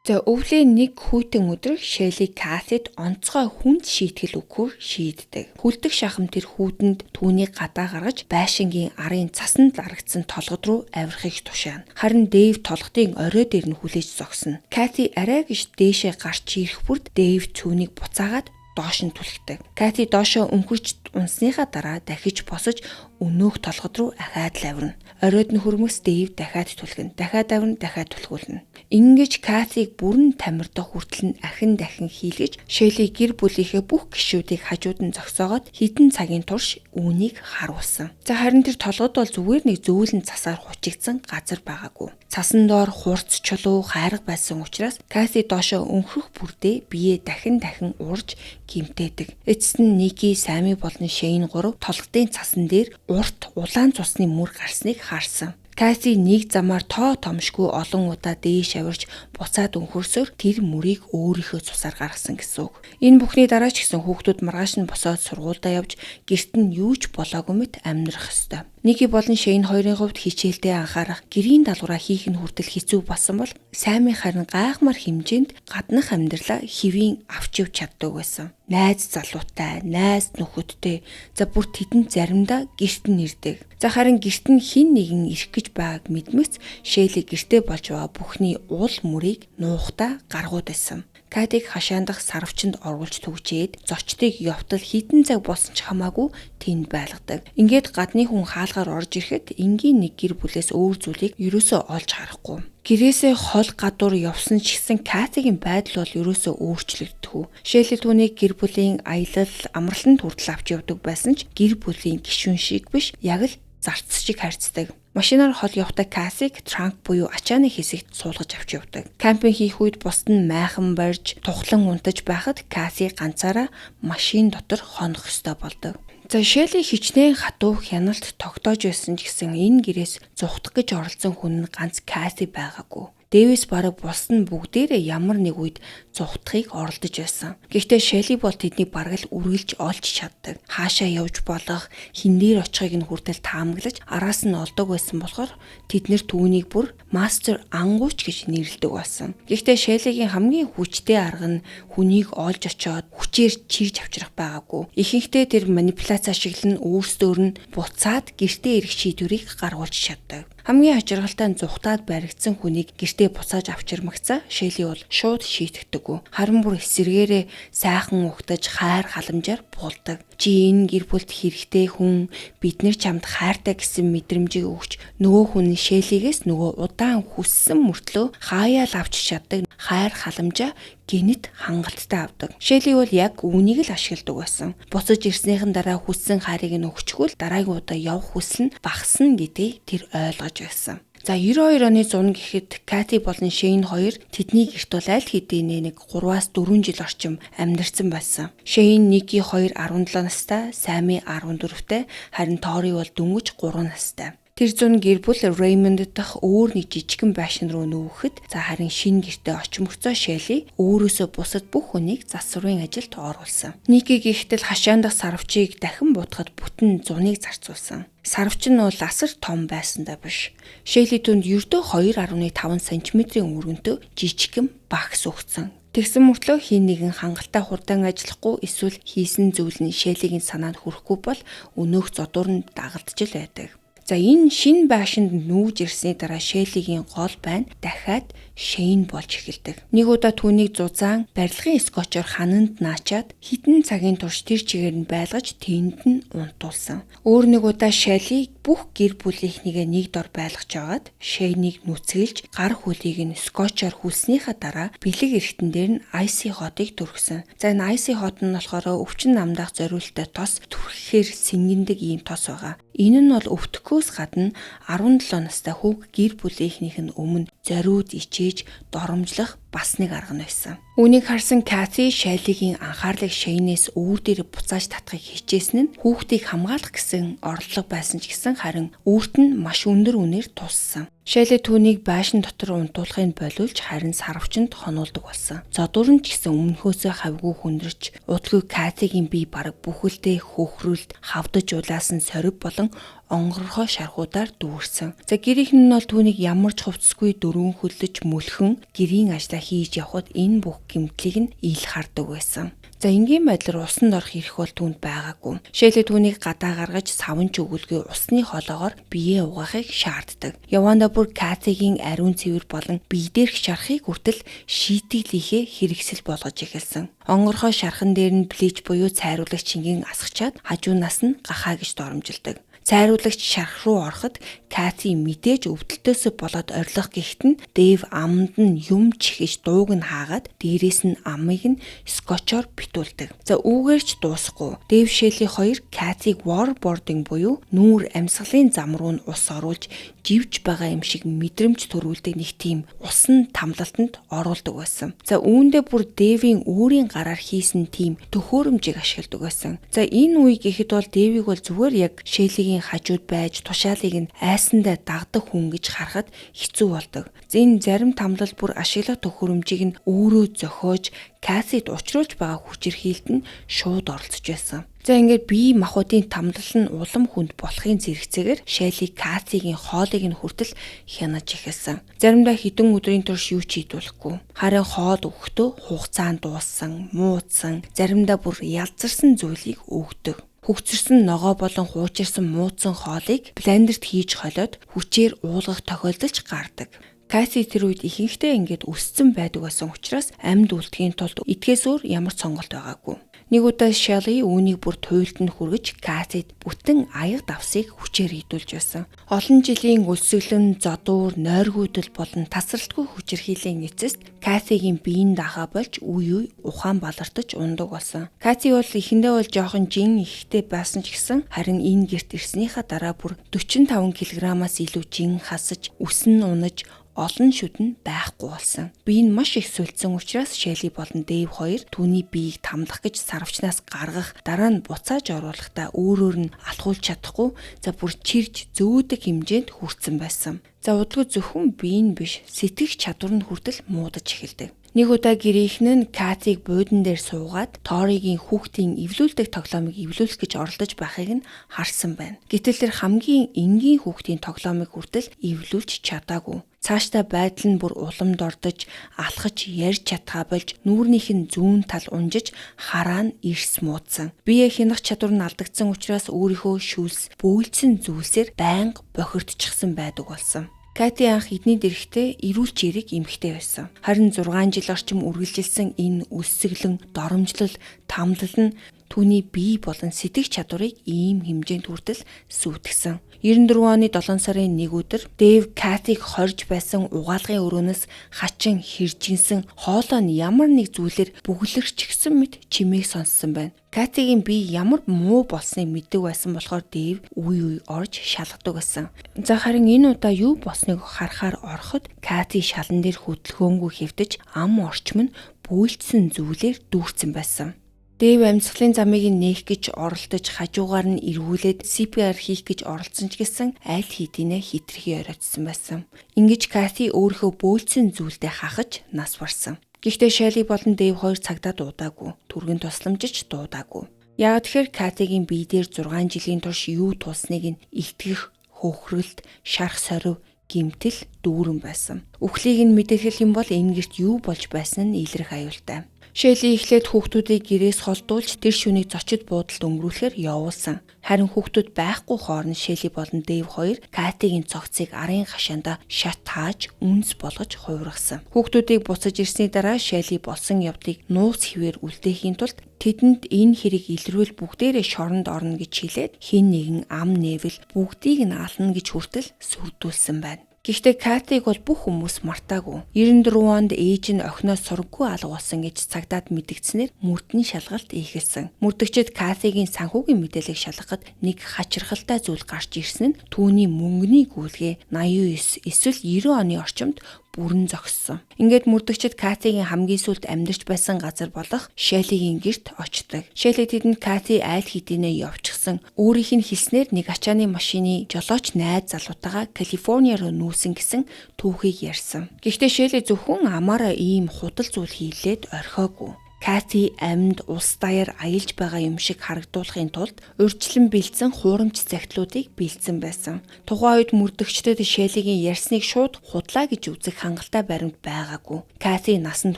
За өвлийн нэг хүйтэн өдөр Шелли Кассид онцгой хүнд шийтгэл өгөхөөр шийддэг. Хүлдэг шахам тэр хүүтэнд түүнийг гадаа гаргаж байшингийн арын цасанд зарагдсан толгод руу авирахыг тушаана. Харин Дэйв толгодын орой дээр нь хүлээж зогсоно. Кати арай гэж дээшээ гарч ирэх бүрд Дэйв түүнийг буцаагаад доош нь түлхдэг. Кати доошоо өнхөрч унсныхаа дараа дахиж босож өнөөх толгод руу ахаад л авирна. Оройд нь хөрмөс Дэйв дахиад түлхэн, дахиад авирна, дахиад түлхүүлнэ. Ингэж Катиг бүрэн тамирдах хүртэл нь ахин дахин хийлгэж Шелли гэр бүлийнхээ бүх гишүүдийг хажууд нь зогсоогоод хитэн цагийн турш үүнийг харуулсан. За харин тэр толгод бол зүгээр нэг зөөлөн цасаар хучигдсан газар байгаагүй. Цасан доор хурц чулуу хайрга байсан учраас Кати доошоо өнхрөх бүрдээ биеэ дахин урж гимтээдэг. Эцэст нь Ники, Сами болон Шейн гурав толгодын цасан дээр урт улаан цусны мөр гарсныг харсан. Кати нэг замаар томшгүй олон удаа дээш авирч буцаад өнхөрсөөр тэр мөрийг өөрийнхөө цусаар гаргасан гэсэн үг. Энэ бүхний дараа ч гэсэн хүүхдүүд маргааш нь босоод сургуультай явж гэрт нь юу ч болоогүй мэт амьдрах ёстой. Ники болон Шейн хоёрын хувьд хичээлдээ анхаарах, гэрийн даалгавраа хийх нь хүртэл хэцүү болсон бол Сами харин гайхмар хэмжээнд гаднах амьдралаа хэвийн авч явж чаддаг байсан. Найз залуутай, найз нөхөдтэй, за бүр тэдэнд заримдаа гэрт нь ирдэг. За харин гэрт нь хин нэгэн ирэх гэж байгааг мэдмэц Шелли гэртээ болж байгаа бүхний уул мөрийг нуухтаа гаргууд байсан. Катиг хашаандах сарвчанд оруулж түгжээд зочдыг явтал хитэн цаг болсон ч хамаагүй тэнд байлгадаг. Ингээд гадны хүн хаалгаар орж ирэхэд энгийн нэг гэр бүлээс өөр зүйлийг ерөөсөө олж харахгүй. Гэрээсээ хол гадуур явсан ч гэсэн Катигийн байдал бол ерөөсөө өөрчлөгддөг. Шелли түүнийг гэр бүлийн аялал, амралтанд хүртэл авч явдаг байсан ч гэр бүлийн гишүүн шиг биш, яг л зарц шиг харьцдаг. Машинаар хол явахдаа Касиг транк буюу ачааны хэсэгт суулгаж авч явдаг. Кампинг хийх үед бусд нь майхан барьж, тухлан унтаж байхад Каси ганцаараа машин дотор хонох ёстой болдог. За Шелли хичнээн хатуу хяналт тогтоож байсан ч гэсэн энэ гэрээс зүхтах гэж оролцсон хүн нь ганц Каси байгаагүй. Дэвис бараг бус нь бүгдээрээ ямар нэг үед зүхтахыг оролдож байсан. Гэхдээ Шелли бол тэднийг бараг л үргэлж олж чаддаг. Хаашаа явж болох, хиндээр очихыг нь хүртэл таамаглаж араас нь олдог байсан болохоор тэднэр түүнийг бүр мастер ангууч гэж нэрлэдэг болсон. Гэхдээ Шеллигийн хамгийн хүчтэй арга нь хүнийг олж очоод хүчээр чийж авчрах байгаагүй. Ихэнхдээ тэр манипуляц ашиглан өөрсдөр нь буцаад гэртээ ирэх шийдвэрийг гаргуулж чаддаг. Хамгийн хачиргалтай нь зүхтаад баригдсан хүнийг гэртээ буцааж авчирмагцаа Шелли бол шууд шийтгдэггүй. Харин бүр эсэргээрээ сайхан угтаж хайр халамжаар буулдаг. Чи энэ гэр бүлд хэрэгтэй хүн, бид нар чамд хайртай гэсэн мэдрэмжийг өгч нөгөө хүн Шеллигээс нөгөө удаан хүссэн мөртлөө хаяал авч чаддаг хайр халамжаа гинэт хангалттай авдаг. Шелли бол яг үүнийг л ашигладаг байсан. Буцаж ирснийхэн дараа хүссэн хайрыг нь өгчгүүл дараагийн удаа явах хүсэл нь багасна гэдгийг тэр ойлгож байсан. За 92 оны 100 гэхэд Кати болон Шейн хоёр тэдний гэрт бол аль хэдийн нэг 3-4 жил орчим амьдарсан байсан. Шейн Ники 2 17 настай, Сами 14-тэй, харин Тори бол дөнгөж 3 настай. Тэр зүүн гэр бүл Реймонд дахь өөр нэг жижигхэн байшин руу нүүхэд за харин шинэ гэртээ очимогцоо Шелли өөрөөсөө бусад бүх хүнийг засварын ажилд оруулсан. Ники гихтэл хашаандах сарвчийг дахин буутахад бүтэн зуныг зарцуулсан. Сарвч нь бол асар том байсандаа биш. Шелли түнд ердөө 2.5 см-ийн өргөнтэй жижигхэн багс өгсөн. Тэгсэн мөртлөө хин нэгэн хангалттай хурдан ажиллахгүй эсвэл хийсэн зүйл нь Шеллигийн санаанд хүрэхгүй бол өнөөх зодуур нь дагалдж л байдаг. За энэ шинэ байшинд нүүж ирсний дараа Шеллигийн гол байн дахиад Шейн болж эхэлдэг. Нэг удаа түүнийг зузаан барилгын скотчоор хананд наачаад хитэн цагийн турш тэр чигээр нь байлгаж тэнд нь унтуулсан. Өөр нэг удаа Шелли бүх гэр бүлийнхнийгээ нэг дор байлгаж агаад Шейнийг нүцгэлж гар хөлийг нь скотчоор хүлснийхаа дараа бэлэг эргэтэн дээр нь Айси хотыг түргсэн. За энэ Айси хот нь болохоор өвчин намдаах зориулттай тос түрхэхээр сэнгэндэг ийм тос байгаа. Энэ нь бол өвтгөхөөс гадна 17 настай хүүг гэр бүлийнхнийх нь өмнө зориуд ичээж доромжлох бас нэг арга нь байсан. Үүнийг харсан Кати Шеллигийн анхаарлыг Шейнээс үүр дээр буцааж татахыг хичээсэн нь хүүхдийг хамгаалах гэсэн орлого байсан ч гэсэн харин үүрт нь маш өндөр үнээр туссан. Шелли түүнийг байшин дотор унтуулахыг болиулж харин сарвчанд хонуулдаг болсон. Зодуур нь ч гэсэн өмнөхөөсөө хавьгүй хүндэрч удалгүй Катигийн бие бараг бүхэлдээ хөхрөлд хавдаж улаасан сорив болон онгорхой шархуудаар дүүрсэн. За гэрийнхэн нь бол түүнийг ямар ч хувцсгүй дөрвөн хөллөж мөлхөн гэрийн ажлаа хийж явхад энэ бүх гэмтлийг нь ил хардаг байсан. За энгийн байдлаар усанд орох эрх бол түүнд байгаагүй. Шелли түүнийг гадаа гаргаж савнч өгүүлгүй усны хоолоогоор биеэ угаахыг шаарддаг. Яванда бүр Катигийн ариун цэвэр болон бие дээрх шарахыг хүртэл шийтгэлийнхээ хэрэгсэл болгож эхэлсэн. Онгорхой шархан дээр нь блич буюу цайруулагч ингийн асгачаад хажуунаас нь гахаа гэж доромжилдаг. Цайруулагч шарх руу ороход Кати мэдээж өвдөлтөөс болоод орилох гэхэд нь Дэв аманд нь юм чихэж дууг нь хаагаад дээрээс нь амыг нь скотчоор битүүлдэг. За үүгээр ч дуусахгүй. Дэв Шелли хоёр Катиг waterboarding буюу нүүр амьсгалын зам руу нь ус оруулж живж байгаа юм шиг мэдрэмж төрүүлдэг нэг тийм усан тамлалтанд оруулдаг байсан. За үүндээ бүр Дэвийн өөрийн гараар хийсэн тийм төхөөрөмжийг ашигладаг байсан. За энэ үе гэхэд бол Дэвийг бол зүгээр яг Шеллигийн хажууд байж тушаалыг нь айсандаа дагдаг хүн гэж харахад хэцүү болдог. Энэ зарим тамлал бүр ашиглах төхөөрөмжийг нь өөрөө зохиож Катид учруулж байгаа хүчирхийлэлд нь шууд оролцож байсан. За ингээд бие махбодын тамлал нь улам хүнд болохын зэрэгцээгээр Шелли Катигийн хоолыг нь хүртэл хянаж эхэлсэн. Заримдаа хэдэн өдрийн турш юу ч хийдүүлэхгүй. Харин хоол өгөхдөө хугацаанд дууссан, муудсан, заримдаа бүр ялзарсан зүйлийг өгдөг. Хөгцөрсөн ногоо болон хуучирсан муудсан хоолыг блендерт хийж холиод хүчээр уулгах тохиолдол ч гардаг. Кати тэр үед ихэнхдээ ингээд өссөн байдаг байсан учраас амьд үлдэхийн тулд эдгээс өөр ямар ч сонголт байгаагүй. Нэг удаа Шелли үүнийг бүр туйлд нь хүргэж Катид бүтэн аяга давсыг хүчээр хийдүүлж байсан. Олон жилийн өлсгөлөн, зодуур, нойргүйдэл болон тасралтгүй хүчирхийллийн эцэст Катигийн биеийн дахаа болж үе ухаан балартаж ундаг болсон. Кати бол эхэндээ бол жоохон жин ихтэй байсан ч гэсэн харин энэ герт ирснийхаа дараа бүр 45 кг-аас илүү жин хасаж, үсэн унаж олон шүдэн байхгүй болсон. Бие нь маш их сүлдсэн учраас Шелли болон Дэв хоёр түүний биеийг тамлах гэж сарвчнаас гаргах, дараа нь буцааж оруулахдаа өөрөөр нь алхуулж чадахгүй, за бүр чирж зөөдөг хэмжээнд хүрсэн байсан. За удалгүй зөвхөн бие нь биш, сэтгэх чадвар нь хүртэл муудаж эхэлдэг. Нэг удаа гэрийнхэн нь Катиг буудан дээр суугаад Торигийн хүүхдийн эвлүүлдэг тоглоомыг эвлүүлэх гэж оролдож байхыг нь харсан байна. Гэтэл тэр хамгийн энгийн хүүхдийн тоглоомыг хүртэл эвлүүлж чадаагүй. Цаашдаа байдал нь бүр уламд ордож, алхаж ярьж чадхаа болж нүүрнийх нь зүүн тал унжиж хараа нь ирс муудсан. Бие хянах чадвар нь алдагдсан учраас өөрийнхөө шүлс бөөлцсөн зүйлсээр байнга бохирдчихсан байдаг болсон. Кати анх эдний дэрэгтээ эрүүл чирэг эмэгтэй байсан. Харин 6 жил орчим үргэлжилсэн энэ өссөглөн, доромжлол, тамлал нь түүний бие болон сэтгэх чадварыг ийм хэмжээнд хүртэл сүйтгэсэн. 94 оны 7 сарын 1 өдөр Дэв Катиг хорж байсан угаалгын өрөөнөөс хачин хэржинсэн хоолой нь ямар нэг зүйлээр бүглэрчгсэн мэт чимээг сонссон байна. Катигийн бие ямар муу болсныг мэддэг байсан болохоор Дэв үе орж шалгадаг байсан. За харин энэ удаа юу болсныг харахаар ороход Кати шалан дээр хөдөлгөөнгүй хэвтэж ам орчим нь бүйлдсэн зүйлээр дүүрсэн байсан. Дэв амьсгалын замыг нээх гэж оролдож хажуугаар нь эргүүлээд CPR хийх гэж оролцсон ч гэсэн аль хэдийнэ хитрхи оройтсон байсан. Ингэж Кати өөрийнхөө бөөлцсөн зүйлдээ хахаж нас барсан. Гэхдээ Шелли болон Дэв хоёр цагдаа дуудаагүй. Түргэн тусламжиж дуудаагүй. Яг тэгэхээр Катигийн бие дээр 6 жилийн турш юу тулсныг нь илтгэх, хөхрөлт, шарх сорив, гэмтэл дүүрэн байсан. Үхлийг нь мэдээлэх юм бол энэ гэрт юу болж байсан нь илрэх аюултай. Шелли эхлээд хүүхдүүдийг гэрээс холдуулж тэр шүнийг зочид буудалд өнгөрүүлэхээр явуулсан. Харин хүүхдүүд байхгүй хооронд Шелли болон Дэв хоёр Катигийн цогцыг арын хашаанда шат тааж үнс болгож хувиргасан. Хүүхдүүдийг буцаж ирсний дараа Шелли болсон явдыг нууц хിവэр үлдээхийн тулд тэдэнд энэ хэрэг илрүүл бүгдээрээ шоронд орно гэж хэлээд хэн нэгэн ам нээвэл бүгдийг нь ална гэж хүртэл сүрдүүлсэн байна. Гэхдээ Катиг бол бүх хүмүүс мартаагүй. 94 онд ээж нь охиноос сургаггүй алга болсон гэж цагдаад мэдгдснээр мөрдний шалгалт ийхэлсэн. Мөрдөгчд Катигийн санхүүгийн мэдээллийг шалгахад нэг хачирхалтай зүйл гарч ирсэн нь түүний мөнгөний гүйлгээ 89 эсвэл 90 оны орчимд бүрэн зогссон. Ингээд мөрдөгчид Катигийн хамгийн сүүлд амьдарч байсан газар болох Шеллигийн гэрт очдог. Шелли тэдэнд Кати айл хэдийнэ явчихсан. Өөрийнх нь хэлснээр нэг ачааны машины жолооч найз залуутайгаа Калифорни руу нүүсэн гэсэн түүхийг ярьсан. Гэхдээ Шелли зөвхөн амаараа ийм худал зүйл хийлээд орхиогүй. Кати амьд улс даяар аялж байгаа юм шиг харагдуулахын тулд урьдчилан бэлдсэн хуурамч захидлуудыг бэлдсэн байсан. Тухайн үед мөрдөгчдөд Шеллигийн ярьсныг шууд худлаа гэж үзэх хангалттай баримт байгаагүй. Кати насанд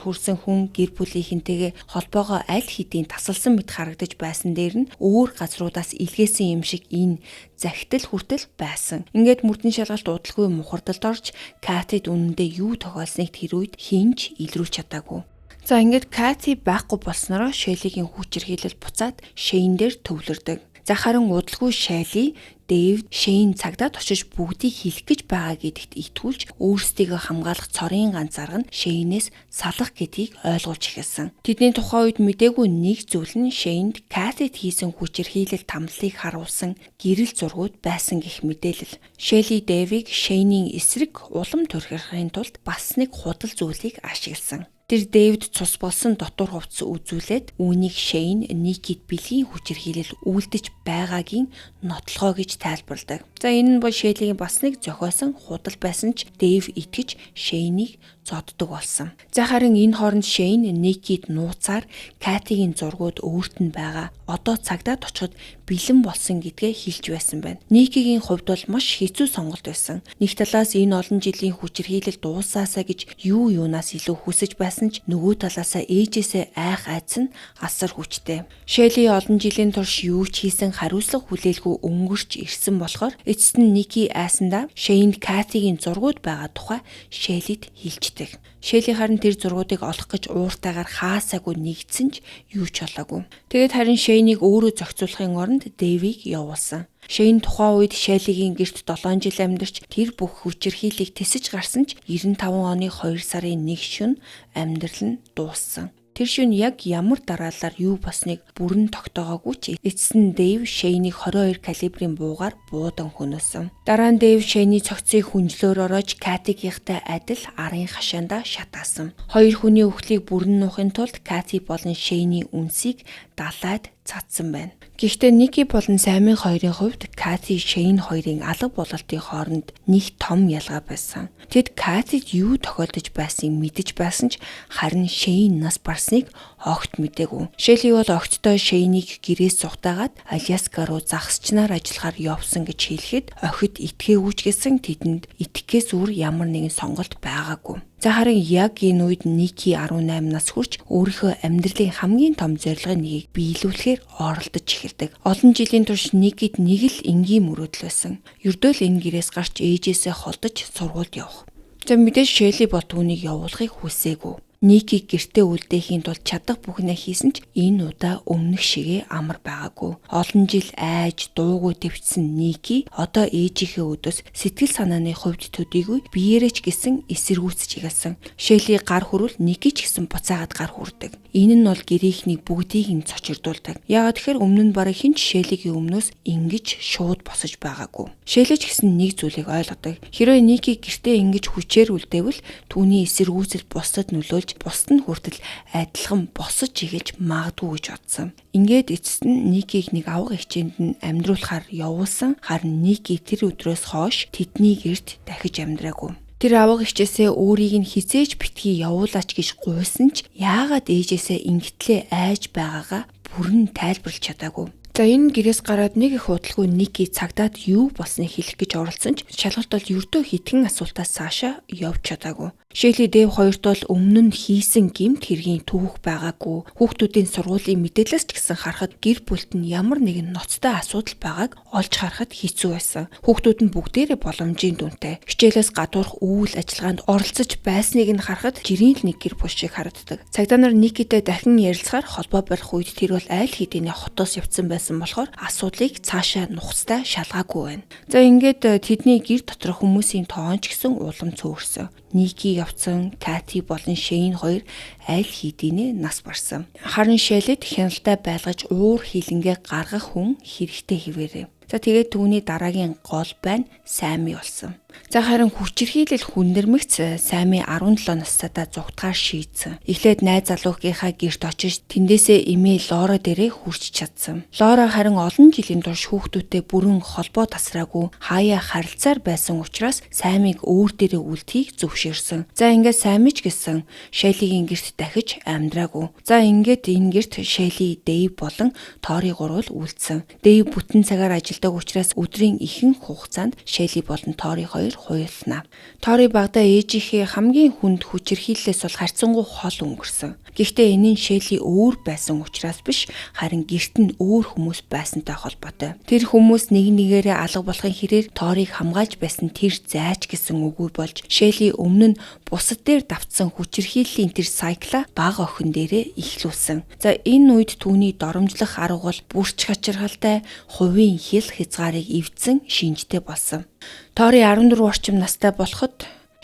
хүрсэн хүн гэр бүлийнхэнтэйгээ холбоогоо аль хэдийн тасалсан мэт харагдаж байсан дээр нь өөр газруудаас илгээсэн юм шиг энэ захидал хүртэл байсан. Ингээд мөрдөн шалгалт удалгүй мухардалд орж Катид үнэндээ юу тохиолсныг тэр үед хинч илрүүлж чадаагүй. За ингээд Кати байхгүй болсноро Шеллигийн хүчирхийлэл буцаад Шейн дээр төвлөрдөг. За харин удалгүй Шелли Дэвид Шейн цагдаад очиж бүгдийг хэлэх гэж байгаа гэдэгт итгүүлж өөрсдийгөө хамгаалах цорын ганц арга нь Шейнээс салах гэдгийг ойлгуулж эхэлсэн. Тэдний тухайн үед мдээгүй нэг зүйл нь Шейнд Катид хийсэн хүчирхийлэл тамлалыг харуулсан гэрэл зургууд байсан гэх мэдээлэл. Шелли Дэвийг Шейнийн эсрэг улам түрхэрхийн тулд бас нэг худал зүйлийг ашигласан. Тэр Дэвид цус болсон дотор хувцас үзүүлээд үүнийг Шейн Никид бэлгийн хүчирхийлэл үлдэж байгаагийн нотлохоо гэж тайлбарладаг. За энэ нь бол Шеллигийн бас нэг зохиосон худал байсан ч Дэв итгэж Шейнийг зоддог болсон. За харин энэ хооронд Шейн Никид нууцаар Катигийн зургууд өөрт нь байгаа. Одоо цагдаад очиход бэлэн болсон гэдгээ хэлж байсан байна. Никигийн хувьд бол маш хэцүү сонголт байсан. Нэг талаас энэ олон жилийн хүчирхийлэл дуусаасаа гэж юунаас илүү хүсэж байсан ч нөгөө талаасаа ээжээсээ айх айдас нь асар хүчтэй. Шелли олон жилийн турш юу ч хийсэн хариуцлага хүлээлгүй өнгөрч ирсэн болохоор эцэст нь Ники айсандаа Шейнд Катигийн зургууд байгаа тухай Шеллид хэлждэг. Шелли харин тэр зургуудыг олох гэж ууртайгаар хаасаагүй нэгдсэн ч юу ч болоогүй. Тэгээд харин Шейнийг өөрөө зохицуулахын оронд Дэвийг явуулсан. Шейн тухайн үед Шеллигийн гэрт 7 жил амьдарч тэр бүх хүчирхийллийг тэсэж гарсан ч 95 оны 2 сарын 1 шөнө амьдрал нь дууссан. Тэр шөнө яг ямар дараалалаар юу босныг бүрэн тогтоогоогүй ч эцэст нь Дэв Шейнийг 22 калибрын буугаар буудан хөнөөсөн. Дараа нь Дэв Шейний цогцыг хүнжлөөр ороож Катигийнхтай адил арын хашаандаа шатаасан. Хоёр хүний өхлийг бүрэн нуухын тулд Кати болон Шейний үнсийг далайд цацсан байна. Гэхдээ Ники болон Саймын хоёрын хувьд Кати Шейн хоёрын алга бололтын хооронд нэг том ялгаа байсан. Тэд Катид юу тохиолдож байсныг мэдэж байсан ч харин Шейн нас барсныг огт мэдээгүй. Шелли бол огтдоо Шейнийг гэрээс зугатаагаад Аляска руу загасчнаар ажиллахаар явсан гэж хэлэхэд охид итгээгүй ч гэсэн тэдэнд итгэхээс өөр ямар нэгэн сонголт байгаагүй. За харин яг энэ үед Ники 18 нас хүрч өөрийнхөө амьдралын хамгийн том зорилгын нэгийг биелүүлэхээр оролдож эхэлдэг. Олон жилийн турш Никид нэг л энгийн мөрөөдөл байсан. Ердөө л энэ гэрээс гарч ээжээсээ холдож сургуульд явах. За мэдээж Шелли бол түүнийг явуулахыг хүсээгүй. Ники гэртээ үлдээхийн тулд чадах бүхнээ хийсэн ч энэ удаа өмнөх шигээ амар байгаагүй. Олон жил айж дуугүй төвчсөн Ники одоо ээжийнхээ өдөөс сэтгэл санааны хувьд төдийгүй биеэрээ ч гэсэн эсэргүүцэж игалсан. Шелли гар хүрвэл Ники ч гэсэн буцаагаад гар хүрдэг. Энэ нь бол гэрийнхний бүгдийг нь цочирдуулдаг. Яагаад тэгэхээр өмнө нь бараг хинч Шеллигийн өмнөөс ингэж шууд босож байгаагүй. Шелли ч гэсэн нэг зүйлийг ойлгодог. Хэрвээ Ники гэртээ ингэж хүчээр үлдээвэл түүний эсэргүүцэл бусдад нөлөөлж бусд нь хүртэл адилхан босож игэлж магадгүй гэж бодсон. Ингээд эцэст нь Никийг нэг авга хичээнд нь амьдруулахаар явуулсан. Харин Ники тэр өдрөөс хойш тэдний гэрт дахиж амьдраагүй. Тэр авга хичээсээ өөрийг нь хизээж битгий явуулаач гэж гуйсан ч яагаад ээжээсээ ингэтлээ айж байгаагаа бүрэн тайлбарлаж чадаагүй. За энэ гэрээс гараад нэг их худалгүй Ники цагдаад юу болсныг хэлэх гэж оролцсон ч шалгалт бол ердөө хитгэн асуултаас цаашаа явж чадаагүй. Шелли Дэв хоёрт бол өмнө нь хийсэн гэмт хэргийн түүх байгаагүй. Хүүхдүүдийн сургуулийн мэдээлэлс ч гэсэн харахад гэр бүлд нь ямар нэгэн ноцтой асуудал байгааг олж харахад хэцүү байсан. Хүүхдүүд нь бүгдээрээ боломжийн дүнтэй. Хичээлээс гадуурх үйл ажиллагаанд оролцож байсныг нь харахад жирийн л нэг гэр бүл шиг харагддаг. Цагдаа нар Никитэй дахин ярилцахаар холбоо барих үед тэр бол айл хэдийнэ хотоос явцсан байсан болохоор асуудлыг цаашаа нухацтай шалгаагүй байна. За ингээд тэдний гэр доторх хүмүүсийн тоон ч гэсэн улам цөөрсөн. Ники явцсан, Кати болон Шейн хоёр аль хэдийнэ нас барсан. Харин Шеллид хяналтаа байлгаж уур хилэнгээ гаргах хүн хэрэгтэй хэвээрээ. За тэгээд түүний дараагийн гол байна Сами болсон. За харин хүчирхийлэл хүндэрмэгц Сами 17 настайдаа зугтахаар шийдсэн. Эхлээд найз залуугийнхаа гэрт очиж тэндээсээ эмээ Лора дээрээ хүрч чадсан. Лора харин олон жилийн турш хүүхдүүдтэй бүрэн холбоо тасраагүй хаяа харилцаар байсан учраас Самиг өөр дээрээ үлдэхийг зөвшөөрсөн. За ингээд Сами ч гэсэн Шеллигийн гэрт дахиж амьдраагүй. За ингээд энэ гэрт Шелли, Дэйв болон Тори гурвал үлдсэн. Дэйв бүтэн цагаар ажилладаг учраас өдрийн ихэнх хугацаанд Шелли болон Тори хоёр хуйлнаа. Тори багада ээжийнхээ хамгийн хүнд хүчирхийллээс бол харьцангуй хол өнгөрсөн. Гэхдээ энэ нь Шелли өөр байсан учраас биш, харин гэрт нь өөр хүмүүс байсантай холбоотой. Тэр хүмүүс нэг нэгээрээ алга болохын хэрээр Торийг хамгаалж байсан тэр зайч гэсэн үгүй болж Шелли өмнө нь бусад дээр давтсан хүчирхийллийн тэр сайкла бага охин дээрээ ихлүүлсэн. За энэ үед түүний доромжлох арга бол бүрч хачиргалтай хувийн хил хязгаарыг эвдсэн шинжтэй болсон. Тори 14 орчим настай болоход